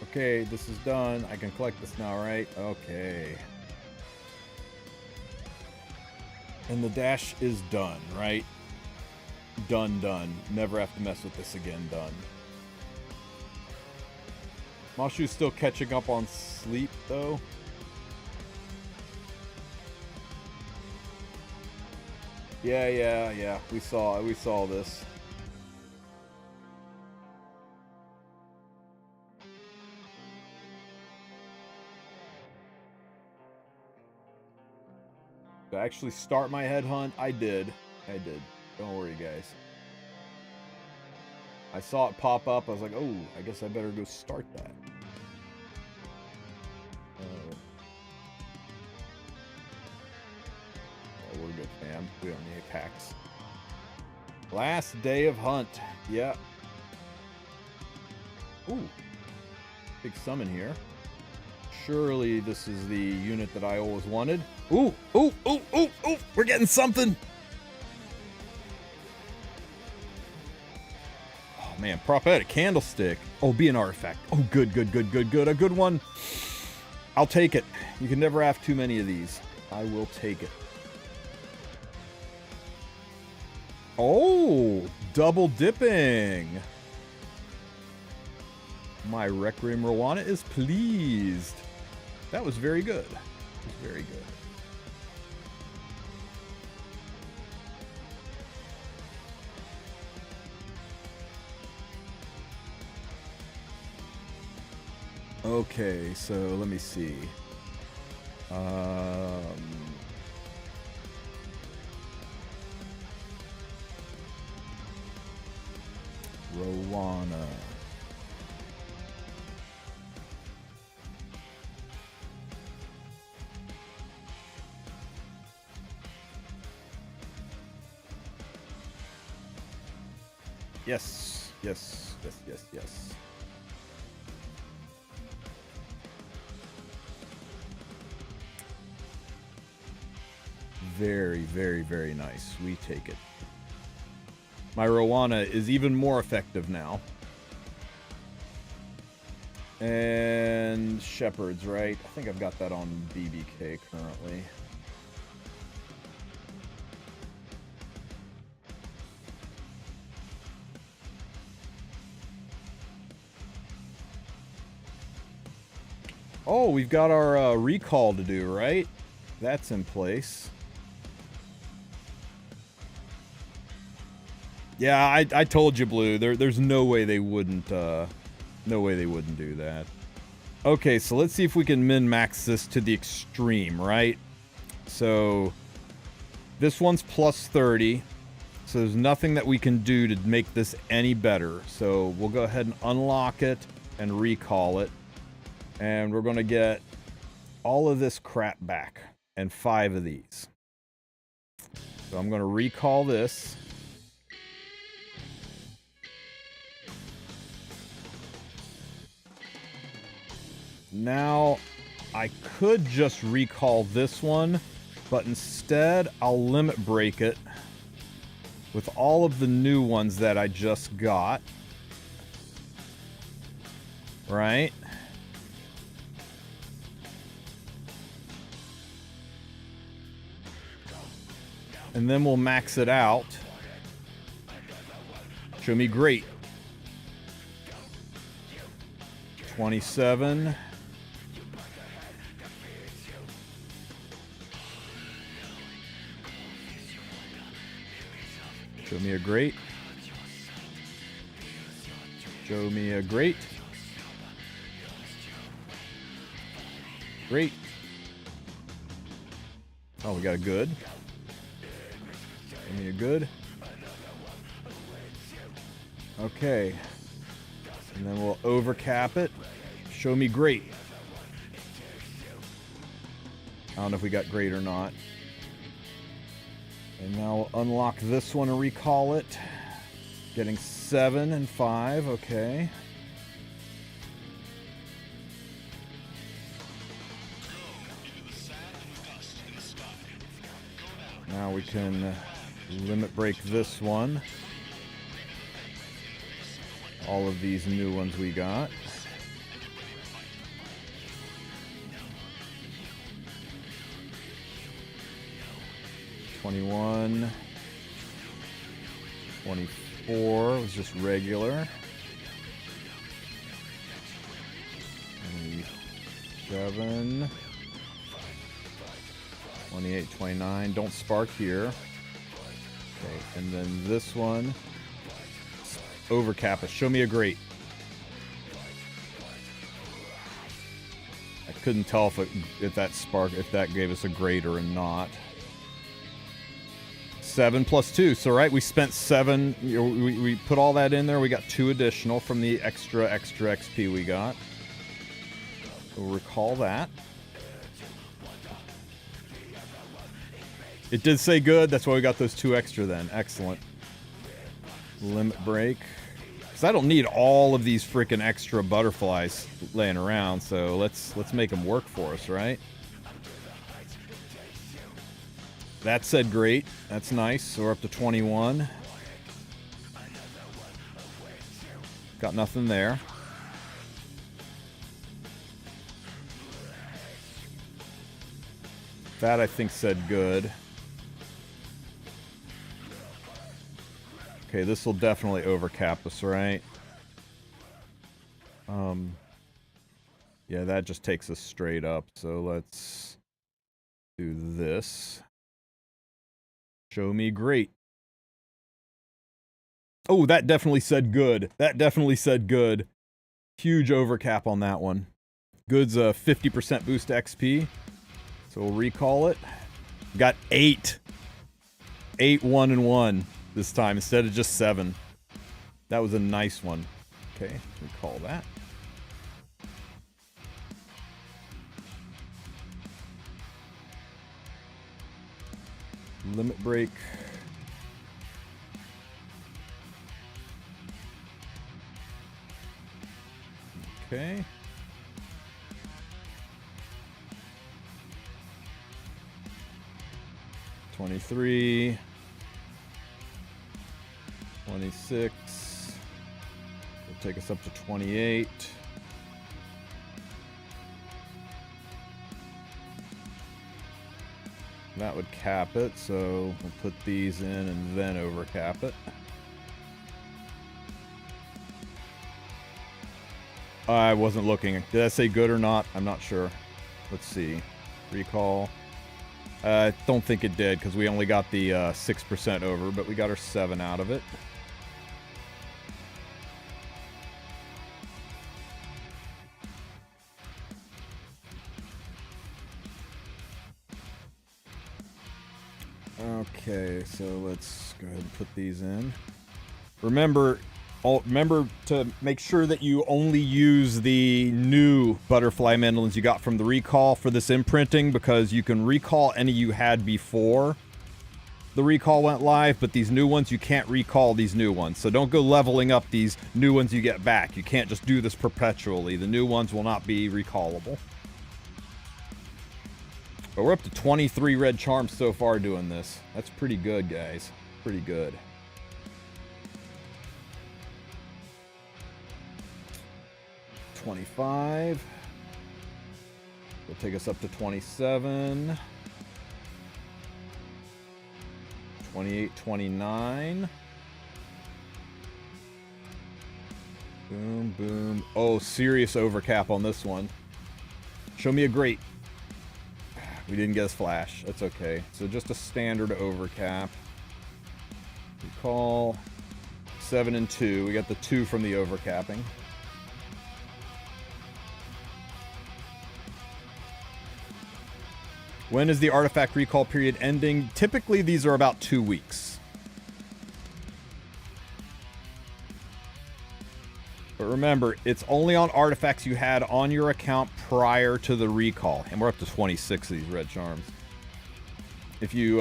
Okay, this is done. I can collect this now, right? Okay. And the dash is done, right? Done. Never have to mess with this again, done. Mashu's still catching up on sleep, though. Yeah. We saw this. To actually start my headhunt, I did. Don't worry, guys. I saw it pop up. I was like, oh, I guess I better go start that. We're good, fam. We don't need packs. Last day of hunt. Yeah. Ooh. Big summon here. Surely this is the unit that I always wanted. Ooh. We're getting something. Oh, man. Prophetic Candlestick. Oh, be an artifact. Oh, good. A good one. I'll take it. You can never have too many of these. I will take it. Oh, double dipping. My Requiem Rowana is pleased. That was very good. It was very good. Okay, so let me see. Rowana. Yes. very, very, very nice. We take it. My Rowana is even more effective now. And Shepherds, right? I think I've got that on BBK currently. Oh, we've got our recall to do, right? That's in place. Yeah, I told you, Blue. There's no way they wouldn't. No way they wouldn't do that. Okay, so let's see if we can min-max this to the extreme, right? So this one's plus 30. So there's nothing that we can do to make this any better. So we'll go ahead and unlock it and recall it. And we're going to get all of this crap back. And 5 of these. So I'm going to recall this. Now, I could just recall this one, but instead I'll limit break it with all of the new ones that I just got. Right? And then we'll max it out. Show me great. 27. Show me a great. Show me a great. Great. Oh, we got a good. Show me a good. Okay. And then we'll overcap it. Show me great. I don't know if we got great or not. And now we'll unlock this one and recall it. Getting 7 and 5, okay. Now we can limit break this one. All of these new ones we got. $21, $24 was just regular. $27, $28, $29. Don't spark here. Okay, and then this one, overcap it. Show me a great. I couldn't tell if that gave us a great or not. 7 plus 2. So, right, we spent 7. We put all that in there. We got 2 additional from the extra XP we got. We'll recall that. It did say good. That's why we got those 2 extra then. Excellent. Limit break. Because I don't need all of these freaking extra butterflies laying around. So let's make them work for us, right? That said great. That's nice. So we're up to 21. Got nothing there. That I think said good. Okay, this will definitely overcap us, right? Yeah, that just takes us straight up. So let's do this. Show me great. Oh, that definitely said good. That definitely said good. Huge overcap on that one. Good's a 50% boost to XP. So we'll recall it. Got 8. 8, 1, and 1 this time instead of just 7. That was a nice one. Okay, recall that. Limit break. Okay. 23. 26. Will take us up to 28. That would cap it, so we'll put these in and then overcap it. I wasn't looking. Did I say good or not? I'm not sure. Let's see. Recall. I don't think it did because we only got the 6% over, but we got our 7 out of it. Okay, so let's go ahead and put these in. Remember to make sure that you only use the new butterfly mandolins you got from the recall for this imprinting, because you can recall any you had before the recall went live, but these new ones, you can't recall these new ones. So don't go leveling up these new ones you get back. You can't just do this perpetually. The new ones will not be recallable. But we're up to 23 red charms so far doing this. That's pretty good, guys. Pretty good. $25. Will take us up to 27. 28, 29. Boom, boom. Oh, serious overcap on this one. Show me a great. We didn't get a flash. That's okay. So just a standard overcap. Recall 7 and 2. We got the 2 from the overcapping. When is the artifact recall period ending? Typically, these are about 2 weeks. But remember, it's only on artifacts you had on your account prior to the recall. And we're up to 26 of these red charms. If you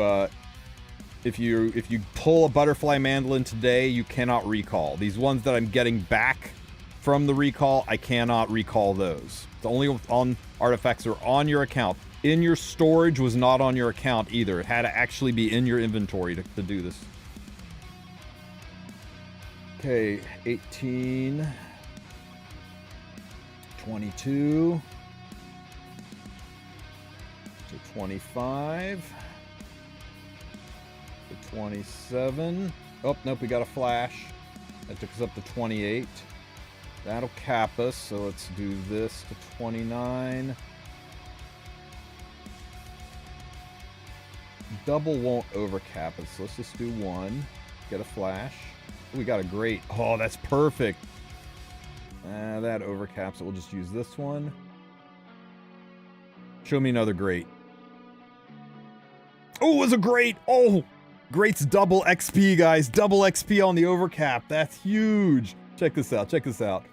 pull a butterfly mandolin today, you cannot recall. These ones that I'm getting back from the recall, I cannot recall those. It's only on artifacts that are on your account. In your storage was not on your account either. It had to actually be in your inventory to do this. Okay, 18. 22. To 25. To 27. Oh, nope, we got a flash. That took us up to 28. That'll cap us, so let's do this to 29. Double won't overcap it, so let's just do 1. Get a flash. We got a great. Oh, that's perfect. That overcaps it. We'll just use this one. Show me another great. Oh, it was a great. Oh, great's double XP, guys. Double XP on the overcap. That's huge. Check this out. Check this out.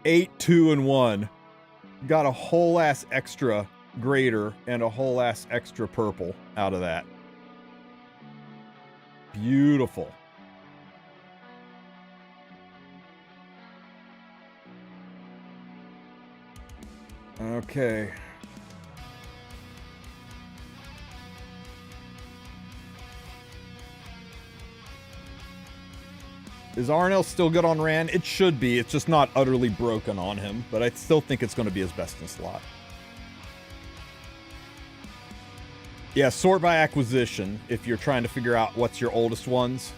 8, 2, and 1. Got a whole ass extra greater and a whole ass extra purple out of that. Beautiful. Okay. Is RNL still good on Ran? It should be. It's just not utterly broken on him, but I still think it's going to be his best in slot. Yeah, sort by acquisition if you're trying to figure out what's your oldest ones.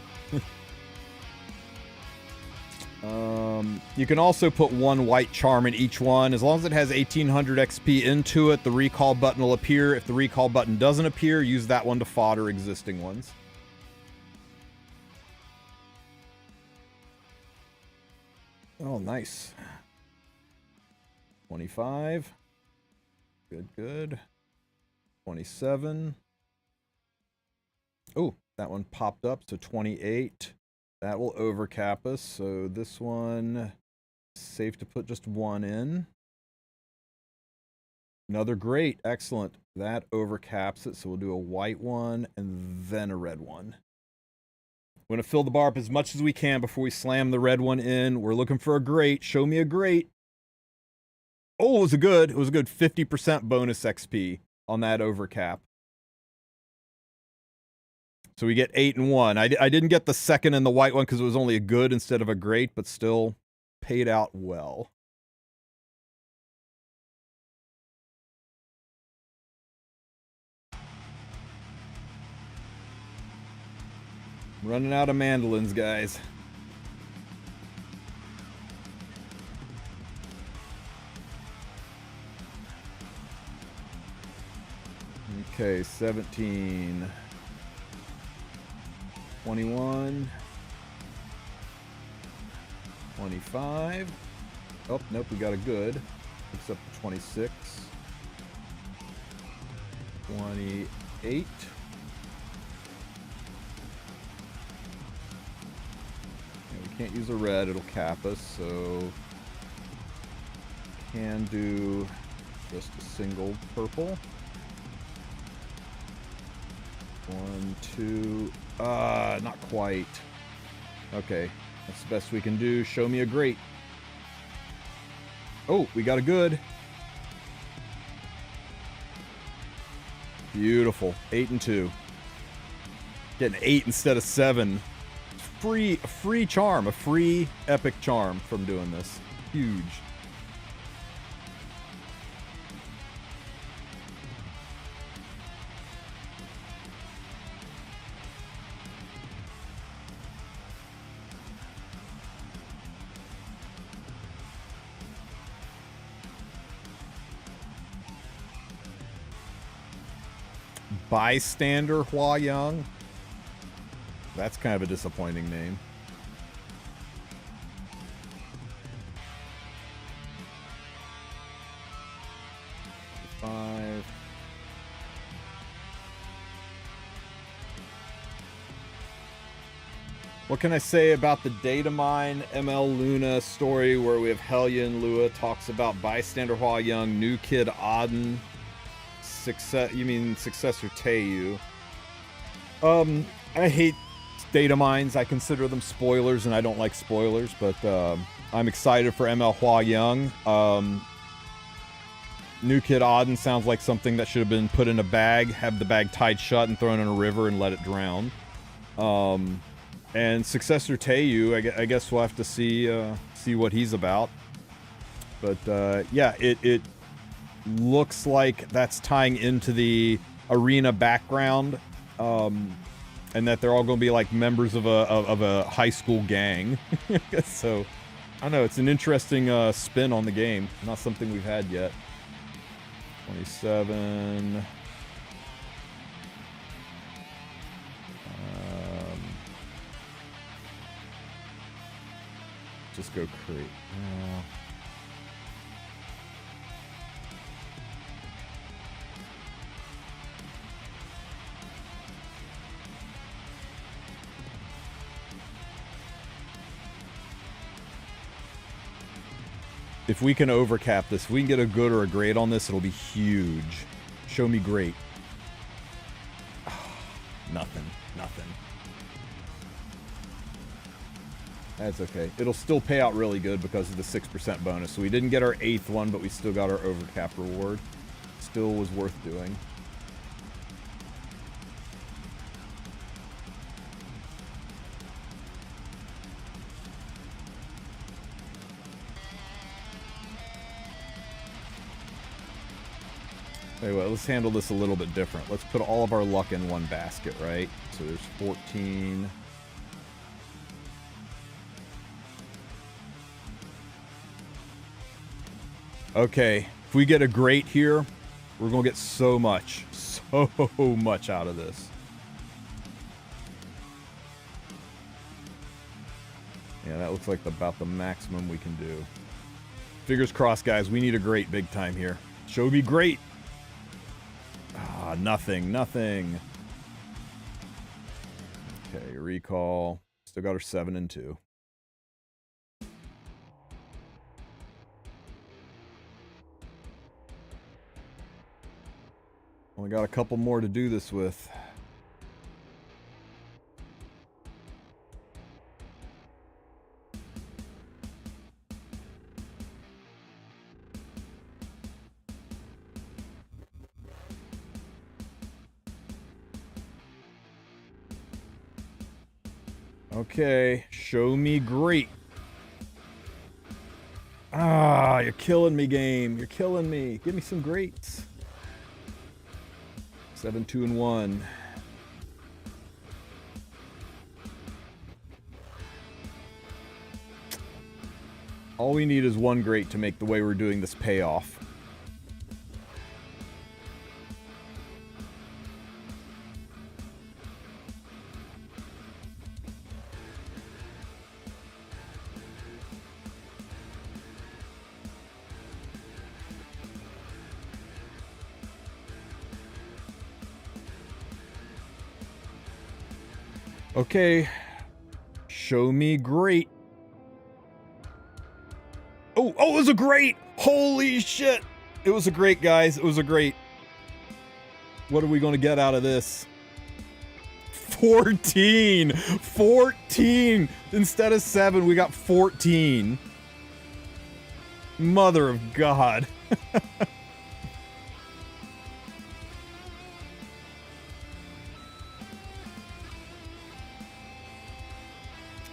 You can also put 1 white charm in each one. As long as it has 1800 XP into it, the recall button will appear. If the recall button doesn't appear, use that one to fodder existing ones. Oh, nice. 25. Good, good. 27. Oh, that one popped up, so 28. That will overcap us, so this one, safe to put just 1 in. Another great, excellent. That overcaps it, so we'll do a white one and then a red one. We're going to fill the bar up as much as we can before we slam the red one in. We're looking for a great. Show me a great. Oh, it was a good 50% bonus XP on that overcap. So we get 8 and 1. I didn't get the second and the white one because it was only a good instead of a great, but still paid out well. Running out of mandolins, guys. Okay, 17. 21. 25. Oh, nope, we got a good. Except for 26. 28. Can't use a red, it'll cap us, so can do just a single purple. 1, 2, not quite. Okay, that's the best we can do. Show me a great. Oh, we got a good. Beautiful. 8 and 2. Getting 8 instead of 7. Free charm, a free epic charm from doing this. Huge. Bystander Hua Young. That's kind of a disappointing name. Five. What can I say about the data mine ML Luna story where we have Hellion Lua talks about Bystander Hua Young, New Kid Auden, you mean Successor Teiyu. I hate data mines. I consider them spoilers, and I don't like spoilers, but I'm excited for ML Hua Young. New Kid Auden sounds like something that should have been put in a bag, have the bag tied shut and thrown in a river and let it drown. And Successor Teiyu, I guess we'll have to see what he's about. But yeah, it looks like that's tying into the arena background. And that they're all going to be like members of a high school gang. So, I don't know. It's an interesting spin on the game. Not something we've had yet. 27. Just go create. If we can overcap this, if we can get a good or a great on this, it'll be huge. Show me great. Nothing. That's okay. It'll still pay out really good because of the 6% bonus. So we didn't get our 8th one, but we still got our overcap reward. Still was worth doing. Anyway, let's handle this a little bit different. Let's put all of our luck in one basket, right? So there's 14. Okay, if we get a great here, we're going to get so much out of this. Yeah, that looks like about the maximum we can do. Fingers crossed, guys. We need a great big time here. Show me great. Nothing. Okay, recall. Still got her 7 and 2. Only got a couple more to do this with. Okay, show me great. Ah, you're killing me, game. You're killing me. Give me some greats. 7, 2, and 1. All we need is one great to make the way we're doing this pay off. Okay, show me great. Oh, it was a great! Holy shit! It was a great, guys. It was a great. What are we going to get out of this? 14! 14! Instead of 7, we got 14. Mother of God.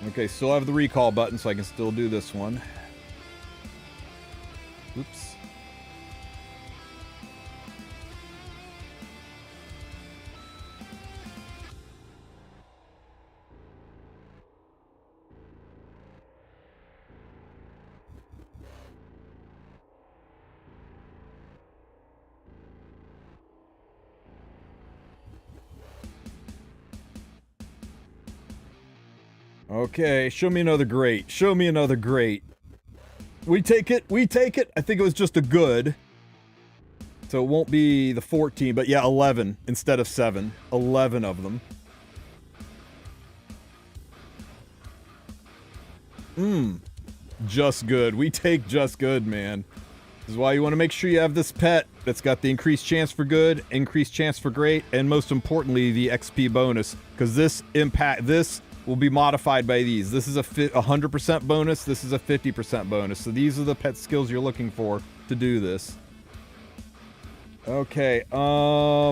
Okay, still have the recall button, so I can still do this one. Oops. Okay, show me another great. Show me another great. We take it. We take it. I think it was just a good. So it won't be the 14, but yeah, 11 instead of 7. 11 of them. Just good. We take just good, man. This is why you want to make sure you have this pet that's got the increased chance for good, increased chance for great, and most importantly, the XP bonus. Because this will be modified by these. This is a 100% bonus. This is a 50% bonus. So these are the pet skills you're looking for to do this. Okay, I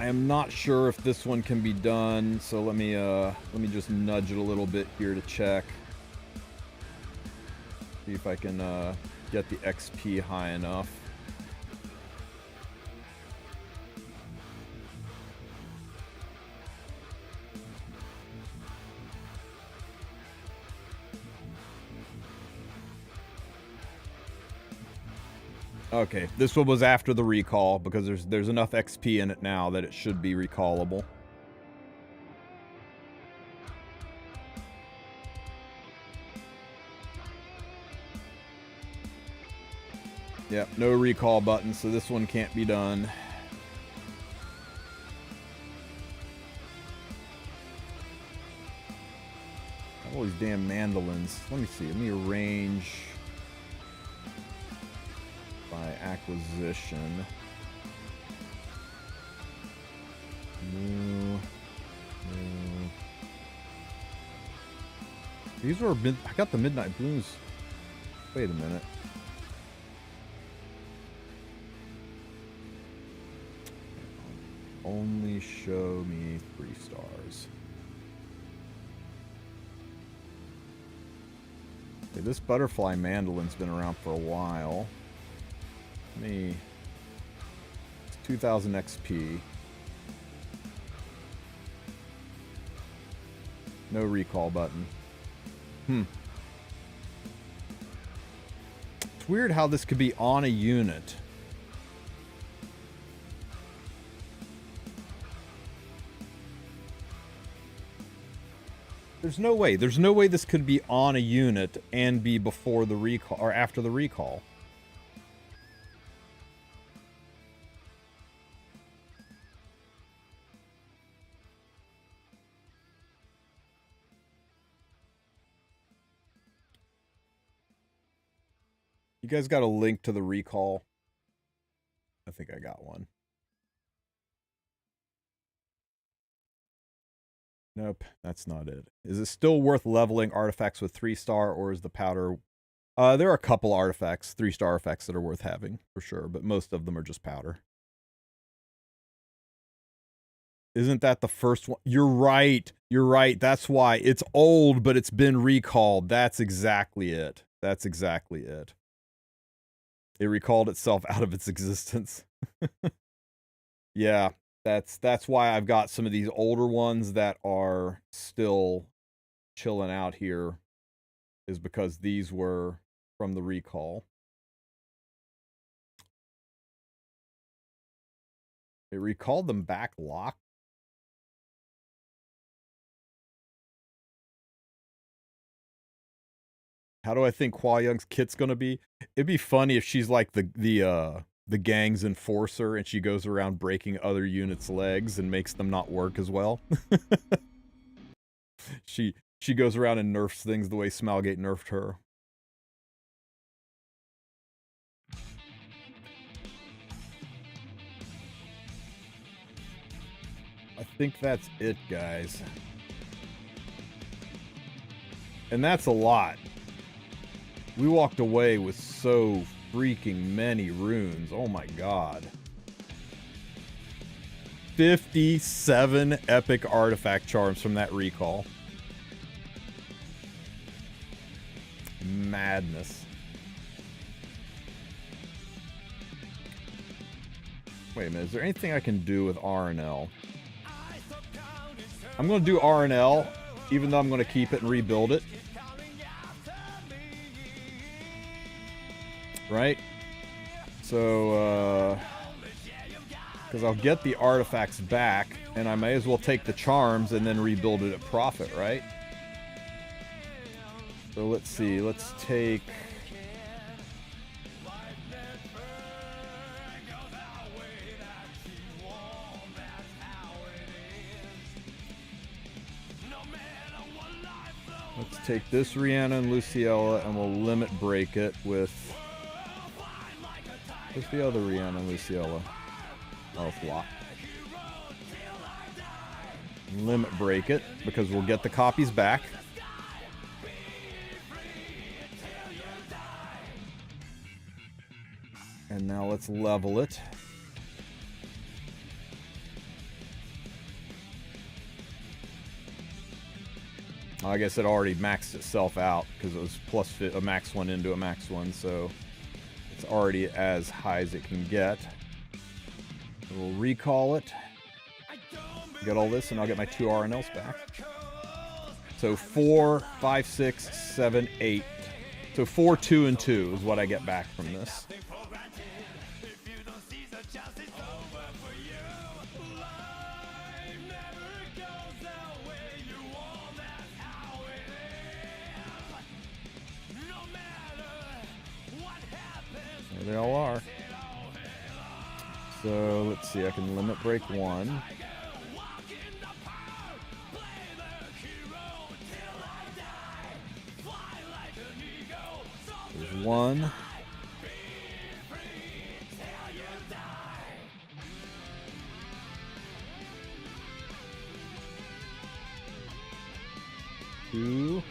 am not sure if this one can be done, so let me just nudge it a little bit here to check. See if I can get the XP high enough. Okay, this one was after the recall because there's enough XP in it now that it should be recallable. Yep, no recall button, so this one can't be done. All these damn mandolins. Let me see. Let me arrange by acquisition. No. These were I got the midnight blues. Wait a minute. Only show me 3 stars. Okay, this butterfly mandolin's been around for a while. It's 2,000 XP. No recall button. It's weird how this could be on a unit. There's no way. There's no way this could be on a unit and be before the recall or after the recall. You guys got a link to the recall? I think I got one. Nope, that's not it. Is it still worth leveling artifacts with 3-star, or is the powder... there are a couple artifacts, 3-star artifacts that are worth having, for sure, but most of them are just powder. Isn't that the first one? You're right. You're right. That's why. It's old, but it's been recalled. That's exactly it. That's exactly it. It recalled itself out of its existence. Yeah, that's why I've got some of these older ones that are still chilling out here, is because these were from the recall. It recalled them back locked. How do I think Hua Young's kit's gonna be? It'd be funny if she's like the gang's enforcer and she goes around breaking other units' legs and makes them not work as well. She goes around and nerfs things the way Smilegate nerfed her. I think that's it, guys. And that's a lot. We walked away with so freaking many runes. Oh my god. 57 epic artifact charms from that recall. Madness. Wait a minute, is there anything I can do with RNL? I'm going to do RNL, even though I'm going to keep it and rebuild it. Right? So, because I'll get the artifacts back, and I may as well take the charms and then rebuild it at profit, right? So let's see, let's take... Let's take this Rihanna and Luciella, and we'll limit break it with... Where's the other Rihanna and Luciella? Oh, it's locked. Limit break it, because we'll get the copies back. And now let's level it. I guess it already maxed itself out because it was plus a max one into a max one, so it's already as high as it can get. We'll recall it. Get all this, and I'll get my 2 RNLs back. So 4, 5, 6, 7, 8. So 4, 2, and 2 is what I get back from this. There they all are. So let's see, I can limit break 1. There's 1. Two.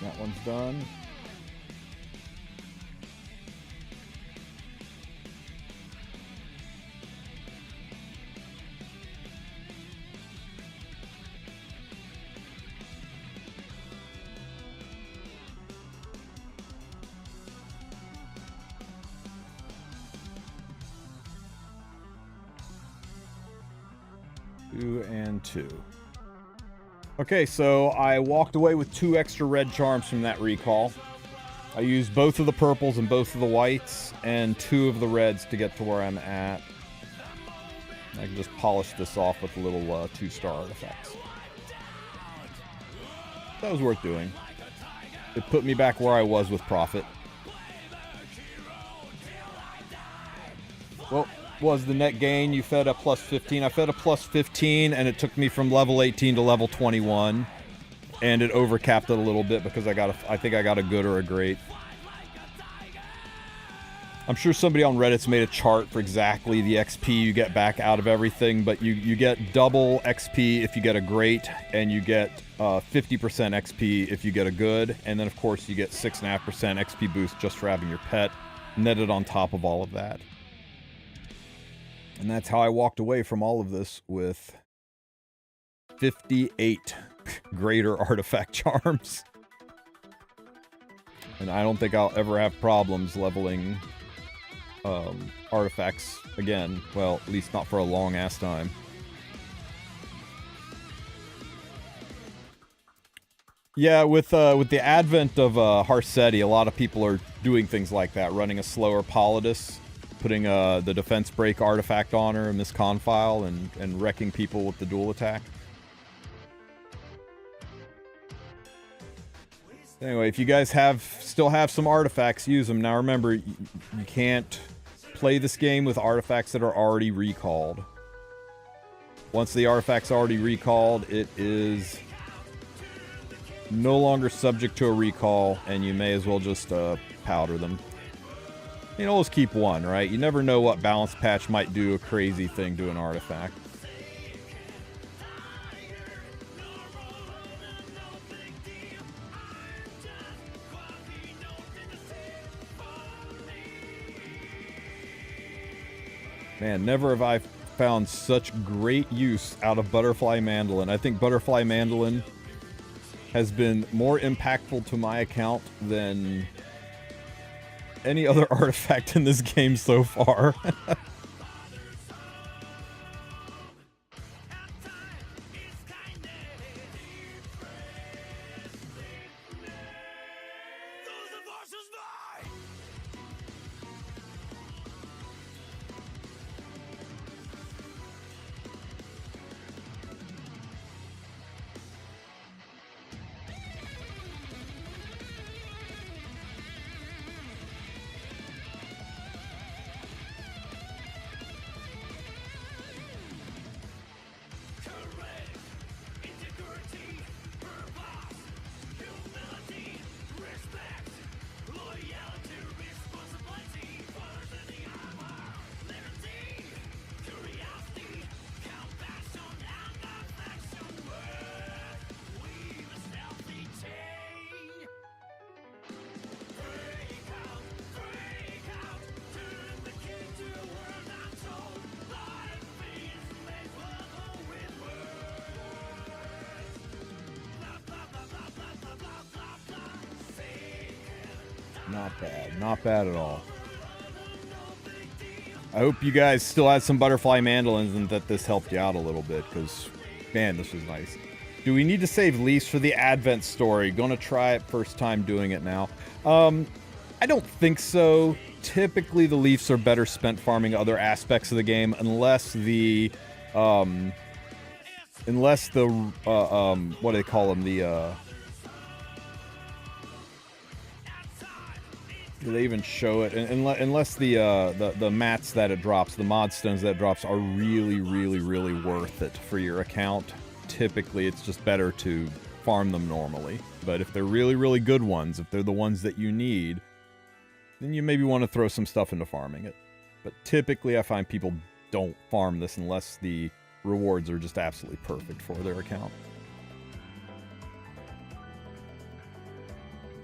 That one's done. Two and 2. Okay, so I walked away with 2 extra red charms from that recall. I used both of the purples and both of the whites and 2 of the reds to get to where I'm at. I can just polish this off with little 2-star artifacts. That was worth doing. It put me back where I was with profit. Well, was the net gain? You fed a plus 15. I fed a plus 15, and it took me from level 18 to level 21, and it overcapped it a little bit because I think I got a good or a great. I'm sure somebody on Reddit's made a chart for exactly the XP you get back out of everything, but you get double XP if you get a great, and you get 50% XP if you get a good, and then of course you get 6.5% XP boost just for having your pet netted on top of all of that. And that's how I walked away from all of this with 58 greater artifact charms. And I don't think I'll ever have problems leveling artifacts again. Well, at least not for a long ass time. Yeah, with the advent of Harsetti, a lot of people are doing things like that, running a slower Politis, putting the defense break artifact on her, a misconfile, and wrecking people with the dual attack. Anyway, if you guys still have some artifacts, use them. Now remember, you can't play this game with artifacts that are already recalled. Once the artifact's already recalled, it is no longer subject to a recall, and you may as well just powder them. You can always keep one, right? You never know what balance patch might do a crazy thing to an artifact. Man, never have I found such great use out of Butterfly Mandolin. I think Butterfly Mandolin has been more impactful to my account than any other artifact in this game so far. Not bad. Not bad at all. I hope you guys still had some Butterfly Mandolins and that this helped you out a little bit, because, man, this was nice. Do we need to save Leafs for the Advent story? Gonna try it first time doing it now. I don't think so. Typically, the Leafs are better spent farming other aspects of the game, unless the, what do they call them? Do they even show it? Unless the mats that it drops, the mod stones that it drops, are really, really, really worth it for your account. Typically, it's just better to farm them normally. But if they're really, really good ones, if they're the ones that you need, then you maybe want to throw some stuff into farming it. But typically, I find people don't farm this unless the rewards are just absolutely perfect for their account.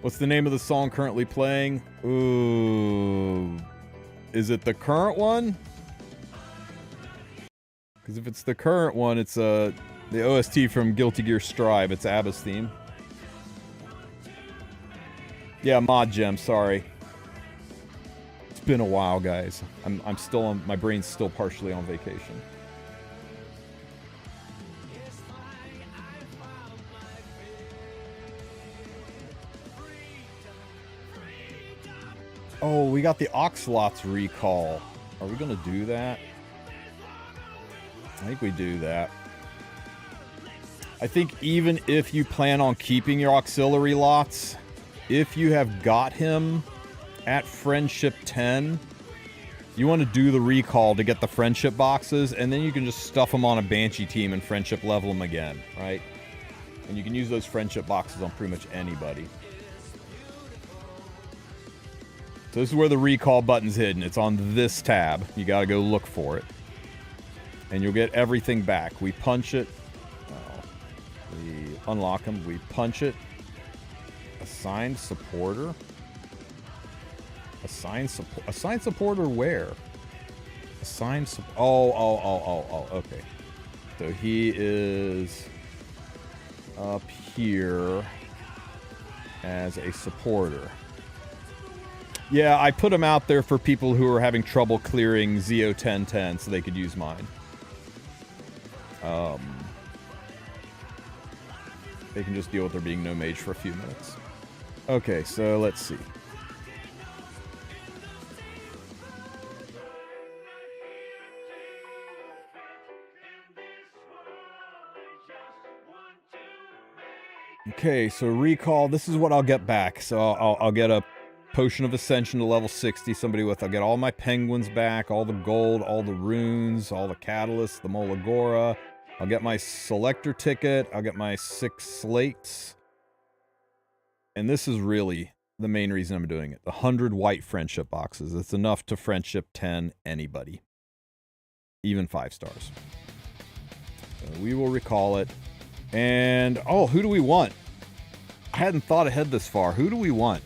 What's the name of the song currently playing? Ooh. Is it the current one? Because if it's the current one, it's the OST from Guilty Gear Strive. It's ABBA's theme. Yeah, Mod Gem, sorry. It's been a while, guys. I'm still on, my brain's still partially on vacation. Oh, we got the Oxlots recall. Are we gonna do that? I think we do that. I think even if you plan on keeping your auxiliary lots, if you have got him at Friendship 10, you want to do the recall to get the Friendship boxes, and then you can just stuff them on a Banshee team and Friendship level them again, right? And you can use those Friendship boxes on pretty much anybody. So this is where the recall button's hidden. It's on this tab. You gotta go look for it. And you'll get everything back. We punch it. We unlock them. We punch it. Assigned supporter? Assigned supporter where? Assigned oh, okay. So he is up here as a supporter. Yeah, I put him out there for people who are having trouble clearing Zeo 1010 so they could use mine. They can just deal with there being no mage for a few minutes. Okay, so let's see. Okay, so recall. This is what I'll get back. So I'll get a potion of ascension to level 60. I'll get all my penguins back, all the gold, all the runes, all the catalysts, the Molagora. I'll get my selector ticket. I'll get my 6 slates. And this is really the main reason I'm doing it. The 100 white friendship boxes. It's enough to friendship 10 anybody. Even 5 stars. So we will recall it. And, oh, who do we want? I hadn't thought ahead this far. Who do we want?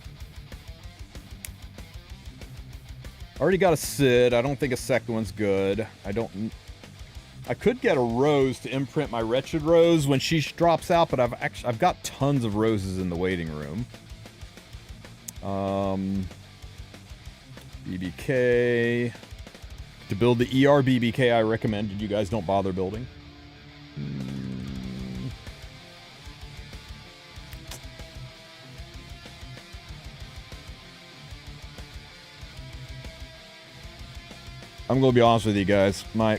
Already got a Sid. I don't think a second one's good. I could get a Rose to imprint my Wretched Rose when she drops out, but I've got tons of roses in the waiting room. BBK. To build the ER BBK I recommended you guys don't bother building. I'm gonna be honest with you guys. My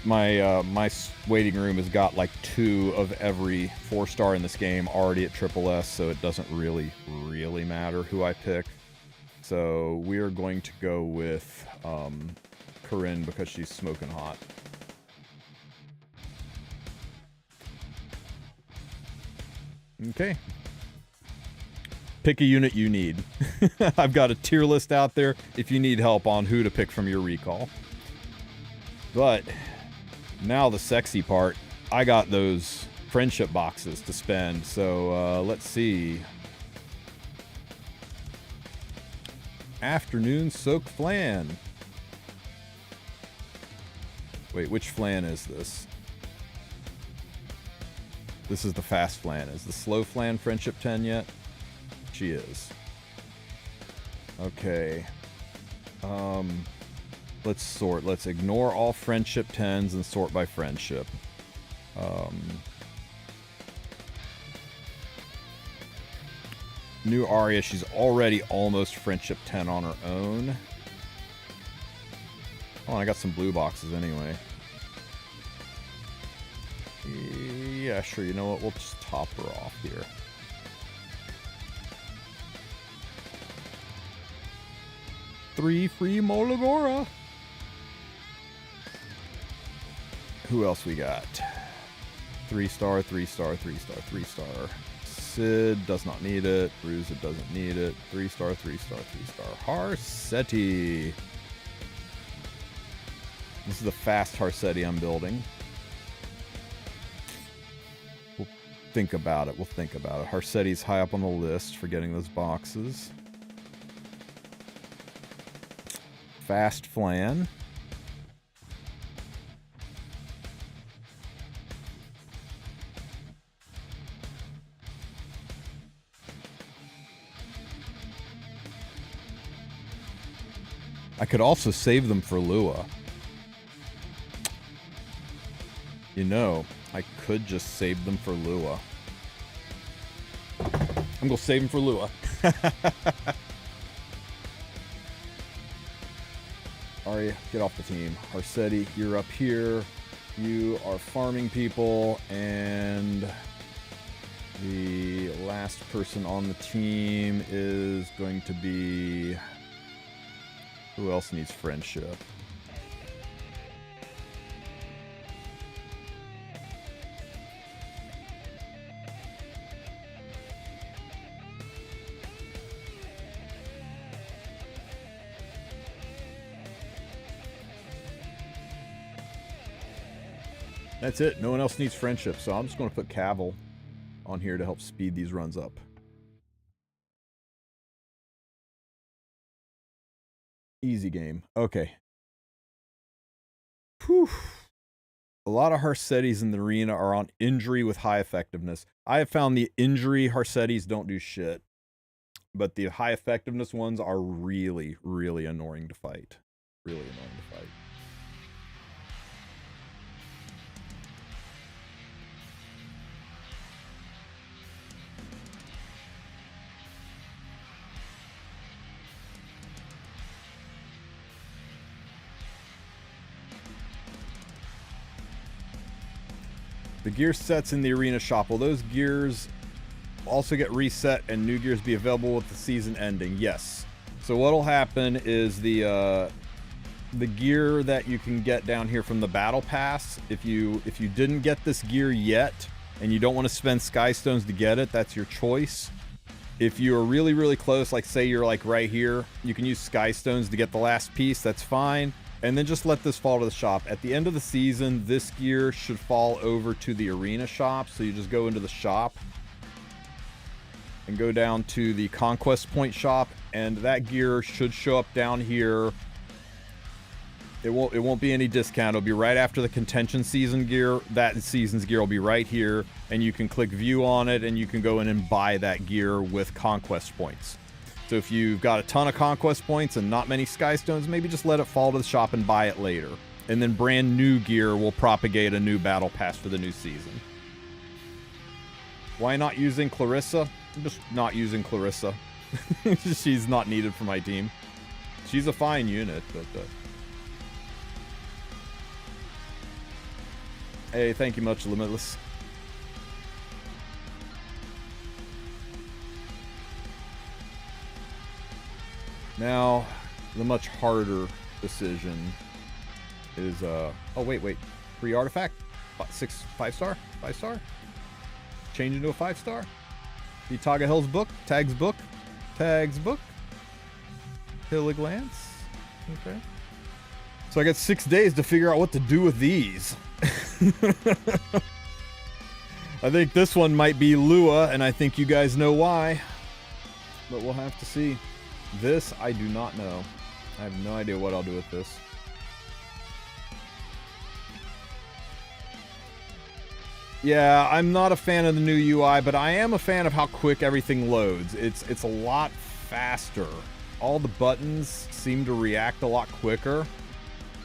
waiting room has got like 2 of every 4-star in this game already at Triple S, so it doesn't really matter who I pick. So we are going to go with Corinne because she's smoking hot. Okay. Pick a unit you need. I've got a tier list out there if you need help on who to pick from your recall. But now the sexy part. I got those friendship boxes to spend. So let's see. Afternoon soak flan. Wait, which flan is this? This is the fast flan. Is the slow flan friendship 10 yet? She is. Okay. Let's sort. Let's ignore all friendship 10s and sort by friendship. New Arya, she's already almost friendship 10 on her own. Oh, I got some blue boxes anyway. Yeah, sure. You know what? We'll just top her off here. Three free Molagora. Who else we got? 3-star, 3-star, 3-star, 3-star. Sid does not need it. Bruiser doesn't need it. 3-star, 3-star, 3-star. Harsetti. This is the fast Harsetti I'm building. We'll think about it. Harsetti's high up on the list for getting those boxes. Fast flan. I could also save them for Lua. You know, I could just save them for Lua. I'm gonna save them for Lua. Arya, get off the team. Harsetti, you're up here. You are farming people, and the last person on the team is going to be... Who else needs friendship? That's it. No one else needs friendship, so I'm just going to put Cavill on here to help speed these runs up. Easy game. Okay. Whew. A lot of Harsettis in the arena are on injury with high effectiveness. I have found the injury Harsettis don't do shit, but the high effectiveness ones are really, really annoying to fight. Really annoying to fight. The gear sets in the arena shop. Will those gears also get reset and new gears be available with the season ending? Yes. So what'll happen is the gear that you can get down here from the battle pass, if you didn't get this gear yet and you don't want to spend sky stones to get it, that's your choice. If you're really, really close, like say you're like right here, you can use sky stones to get the last piece, that's fine. And then just let this fall to the shop. At the end of the season, this gear should fall over to the arena shop. So you just go into the shop and go down to the conquest point shop, and that gear should show up down here. It won't be any discount. It'll be right after the contention season gear. That season's gear will be right here, and you can click view on it, and you can go in and buy that gear with conquest points. So if you've got a ton of conquest points and not many sky stones, maybe just let it fall to the shop and buy it later. And then brand new gear will propagate a new battle pass for the new season. Why not using Clarissa? I'm just not using Clarissa. She's not needed for my team. She's a fine unit, but... Hey, thank you much, Limitless. Now, the much harder decision is, oh, wait. Free artifact? 5-star? 5-star? Change into a 5-star? The Taga Hill's book? Tag's book? Tag's book? Hilliglance? Okay. So I got 6 days to figure out what to do with these. I think this one might be Lua, and I think you guys know why. But we'll have to see. This, I do not know. I have no idea what I'll do with this. Yeah, I'm not a fan of the new UI, but I am a fan of how quick everything loads. It's a lot faster. All the buttons seem to react a lot quicker.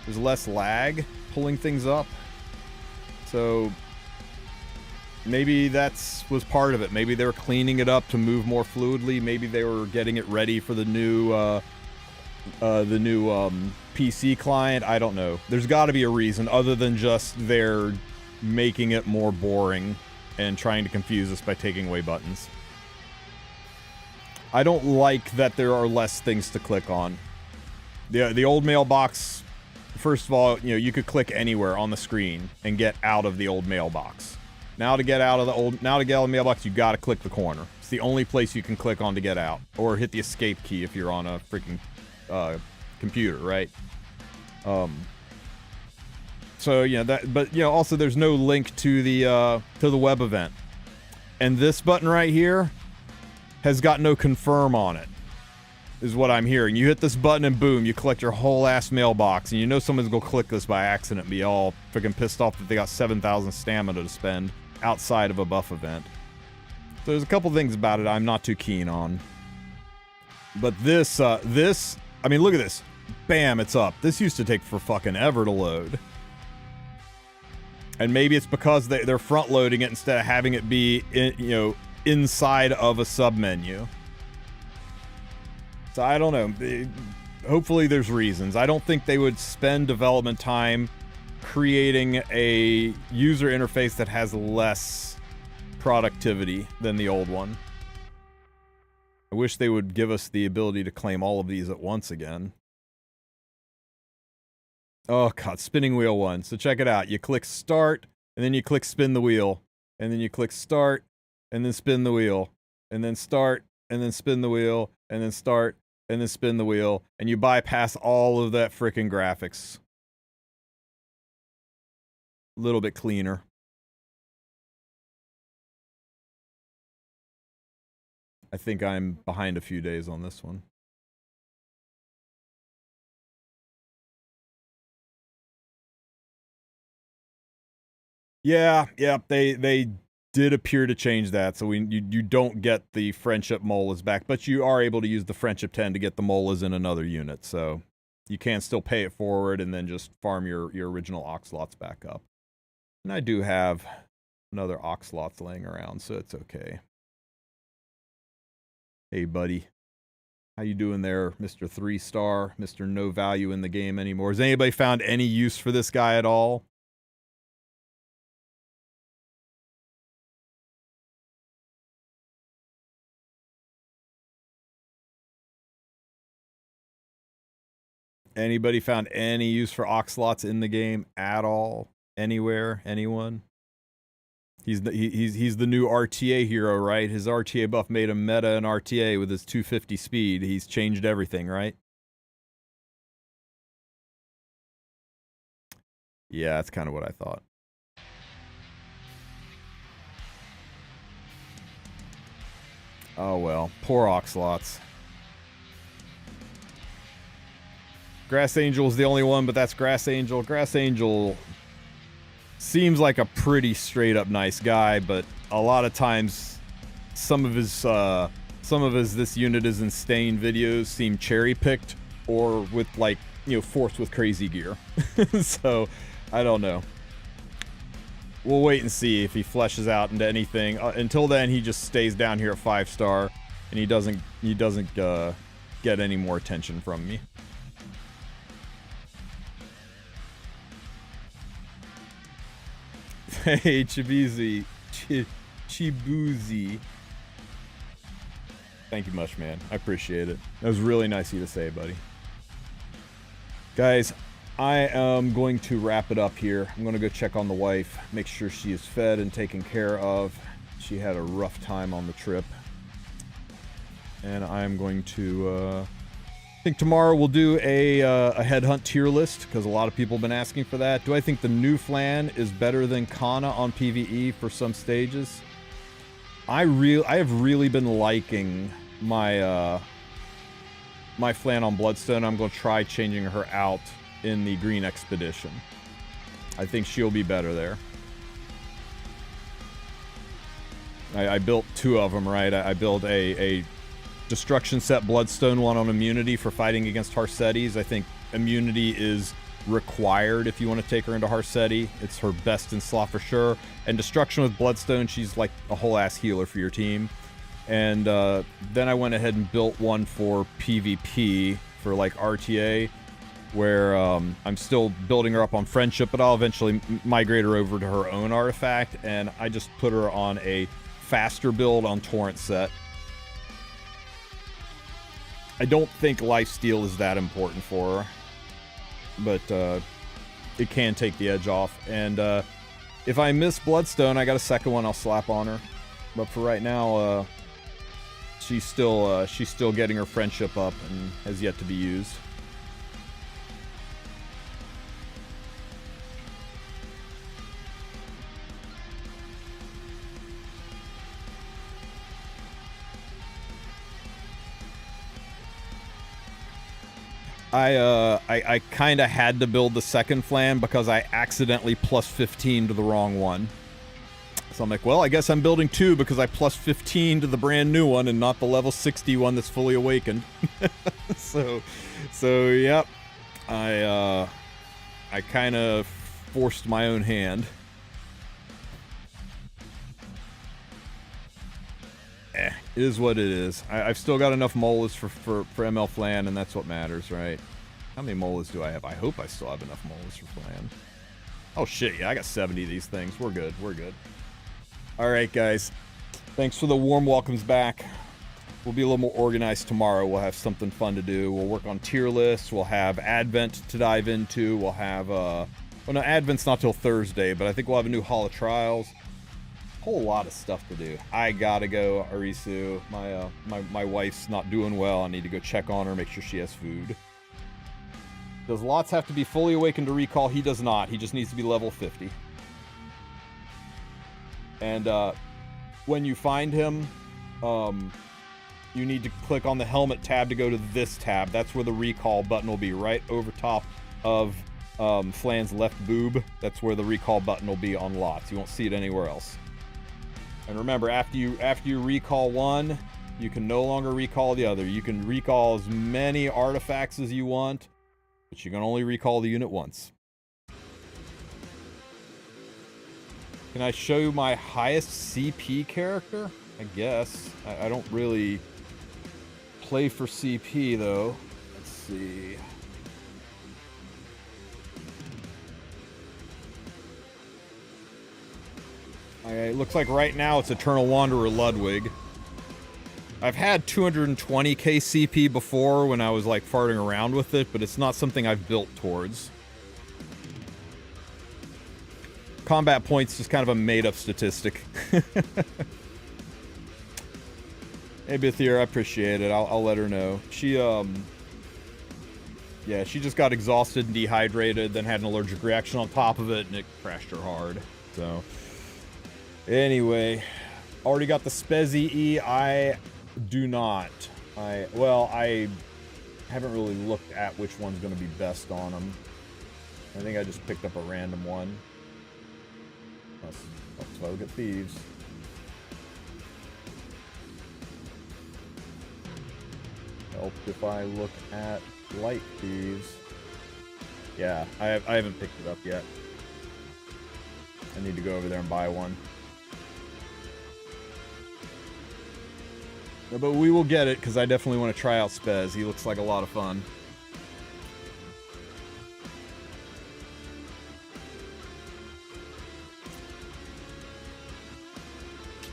There's less lag pulling things up. So maybe was part of it. Maybe they were cleaning it up to move more fluidly. Maybe they were getting it ready for the new PC client. I don't know. There's got to be a reason other than just they're making it more boring and trying to confuse us by taking away buttons. I don't like that there are less things to click on. The old mailbox, first of all, you could click anywhere on the screen and get out of the old mailbox. Now to get out of the mailbox, you got to click the corner. It's the only place you can click on to get out, or hit the escape key if you're on a freaking computer, right? So also there's no link to the web event, and this button right here has got no confirm on it, is what I'm hearing. You hit this button and boom, you collect your whole ass mailbox, and you know someone's gonna click this by accident and be all freaking pissed off that they got 7,000 stamina to spend outside of a buff event. So there's a couple things about it I'm not too keen on. But this, I mean, look at this. Bam, it's up. This used to take for fucking ever to load. And maybe it's because they're front loading it instead of having it be, inside of a sub-menu. So I don't know. Hopefully there's reasons. I don't think they would spend development time creating a user interface that has less productivity than the old one. I wish they would give us the ability to claim all of these at once again. Oh god, spinning wheel one. So check it out. You click start, and then you click spin the wheel, and then you click start, and then spin the wheel, and then start, and then spin the wheel, and then start, and then spin the wheel, and you bypass all of that frickin' graphics. A little bit cleaner. I think I'm behind a few days on this one. Yeah, they did appear to change that, so you don't get the friendship molas back, but you are able to use the friendship 10 to get the molas in another unit, so you can still pay it forward and then just farm your original oxlots back up. And I do have another oxlots laying around, so it's okay. Hey, buddy. How you doing there, Mr. 3-star, Mr. No value in the game anymore? Has anybody found any use for this guy at all? Anybody found any use for oxlots in the game at all? Anywhere? Anyone? He's the new RTA hero, right? His RTA buff made him meta in RTA with his 250 speed. He's changed everything, right? Yeah, that's kind of what I thought. Oh well, poor oxlots. Grass Angel's the only one, but that's Grass Angel. Grass Angel seems like a pretty straight up nice guy, but a lot of times some of his this unit is insane videos seem cherry picked or with, like, you know, forced with crazy gear. So I don't know. We'll wait and see if he fleshes out into anything. Until then, he just stays down here at 5-star, and he doesn't get any more attention from me. Hey, Chibuzi. Chibuzi. Thank you much, man. I appreciate it. That was really nice of you to say, buddy. Guys, I am going to wrap it up here. I'm going to go check on the wife, make sure she is fed and taken care of. She had a rough time on the trip. And I'm going to... I think tomorrow we'll do a headhunt tier list, because a lot of people have been asking for that. Do I think the new flan is better than Kana on PvE for some stages? I have really been liking my my flan on Bloodstone. I'm going to try changing her out in the Green Expedition. I think she'll be better there. I built 2 of them, right? I built a Destruction set Bloodstone one on immunity for fighting against Harsetis. I think immunity is required if you want to take her into Harseti. It's her best in slot for sure. And Destruction with Bloodstone, she's like a whole ass healer for your team. And then I went ahead and built one for PvP for like RTA, where I'm still building her up on Friendship, but I'll eventually migrate her over to her own artifact. And I just put her on a faster build on Torrent set. I don't think lifesteal is that important for her, but it can take the edge off. And if I miss Bloodstone, I got a second one I'll slap on her. But for right now, she's still getting her Friendship up and has yet to be used. I kind of had to build the second flan because I accidentally plus 15 to the wrong one. So I'm like, well, I guess I'm building 2 because I plus 15 to the brand new one and not the level 60 one that's fully awakened. so yep. I kind of forced my own hand. It is what it is. I've still got enough molas for ML Flan, and that's what matters, right? How many molas do I have? I hope I still have enough molas for Flan. Oh shit, yeah, I got 70 of these things. We're good, we're good. Alright, guys. Thanks for the warm welcomes back. We'll be a little more organized tomorrow. We'll have something fun to do. We'll work on tier lists. We'll have Advent to dive into. We'll have, well, no, Advent's not till Thursday, but I think we'll have a new Hall of Trials. Whole lot of stuff to do. I gotta go, Arisu. My wife's not doing well. I need to go check on her, make sure she has food. Does Lots have to be fully awakened to recall? He does not. He just needs to be level 50. And when you find him, you need to click on the helmet tab to go to this tab. That's where the recall button will be, right over top of Flan's left boob. That's where the recall button will be on lots. You won't see it anywhere else. And remember, after you recall one, you can no longer recall the other. You can recall as many artifacts as you want, but you can only recall the unit once. Can I show you my highest CP character? I guess. I don't really play for CP, though. Let's see. It looks like right now it's Eternal Wanderer Ludwig. I've had 220k CP before when I was like farting around with it, but it's not something I've built towards. Combat points just kind of a made-up statistic. Hey, Bithir, I appreciate it. I'll let her know. She, yeah, she just got exhausted and dehydrated, then had an allergic reaction on top of it, and it crashed her hard. So, anyway, already got the Spez EE. I do not. Well, I haven't really looked at which one's going to be best on them. I think I just picked up a random one. Let's slow get thieves. Helped if I look at light thieves. Yeah, I haven't picked it up yet. I need to go over there and buy one. But we will get it, because I definitely want to try out Spez. He looks like a lot of fun.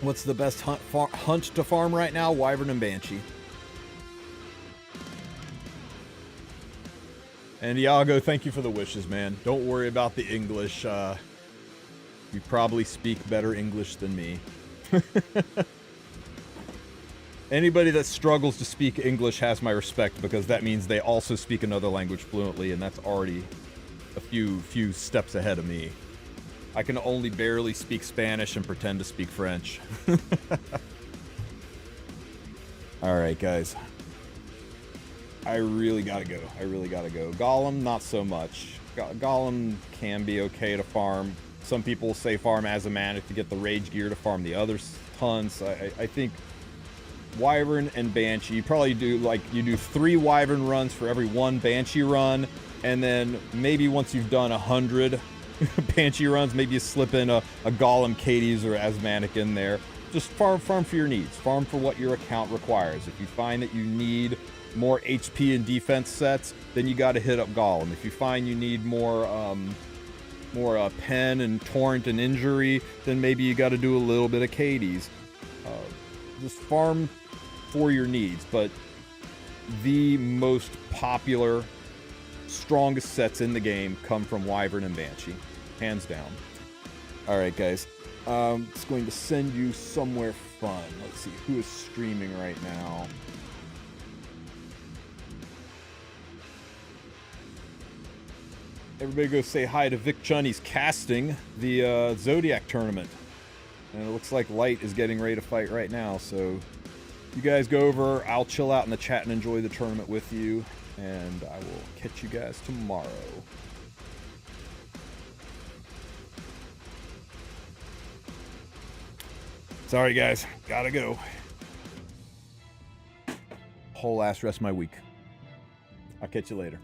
What's the best hunt to farm right now? Wyvern and Banshee. And Iago, thank you for the wishes, man. Don't worry about the English. You probably speak better English than me. Anybody that struggles to speak English has my respect, because that means they also speak another language fluently, and that's already a few steps ahead of me. I can only barely speak Spanish and pretend to speak French. Alright, guys. I really gotta go. Golem, not so much. Golem can be okay to farm. Some people say farm Azumanic to get the rage gear to farm the other hunts. I think Wyvern and Banshee, you probably do, like, you do 3 Wyvern runs for every 1 Banshee run, and then maybe once you've done 100 Banshee runs, maybe you slip in a Golem, Cades, or Asmanic in there. Just farm for your needs. Farm for what your account requires. If you find that you need more HP and defense sets, then you got to hit up Golem. If you find you need more Pen and Torrent and Injury, then maybe you got to do a little bit of Cades. Just farm for your needs, but the most popular, strongest sets in the game come from Wyvern and Banshee, hands down. Alright, guys, it's going to send you somewhere fun. Let's see, who is streaming right now? Everybody go say hi to Vic Chun. He's casting the Zodiac tournament. And it looks like Light is getting ready to fight right now, so you guys go over, I'll chill out in the chat and enjoy the tournament with you, and I will catch you guys tomorrow. Sorry guys, gotta go. Whole ass rest of my week. I'll catch you later.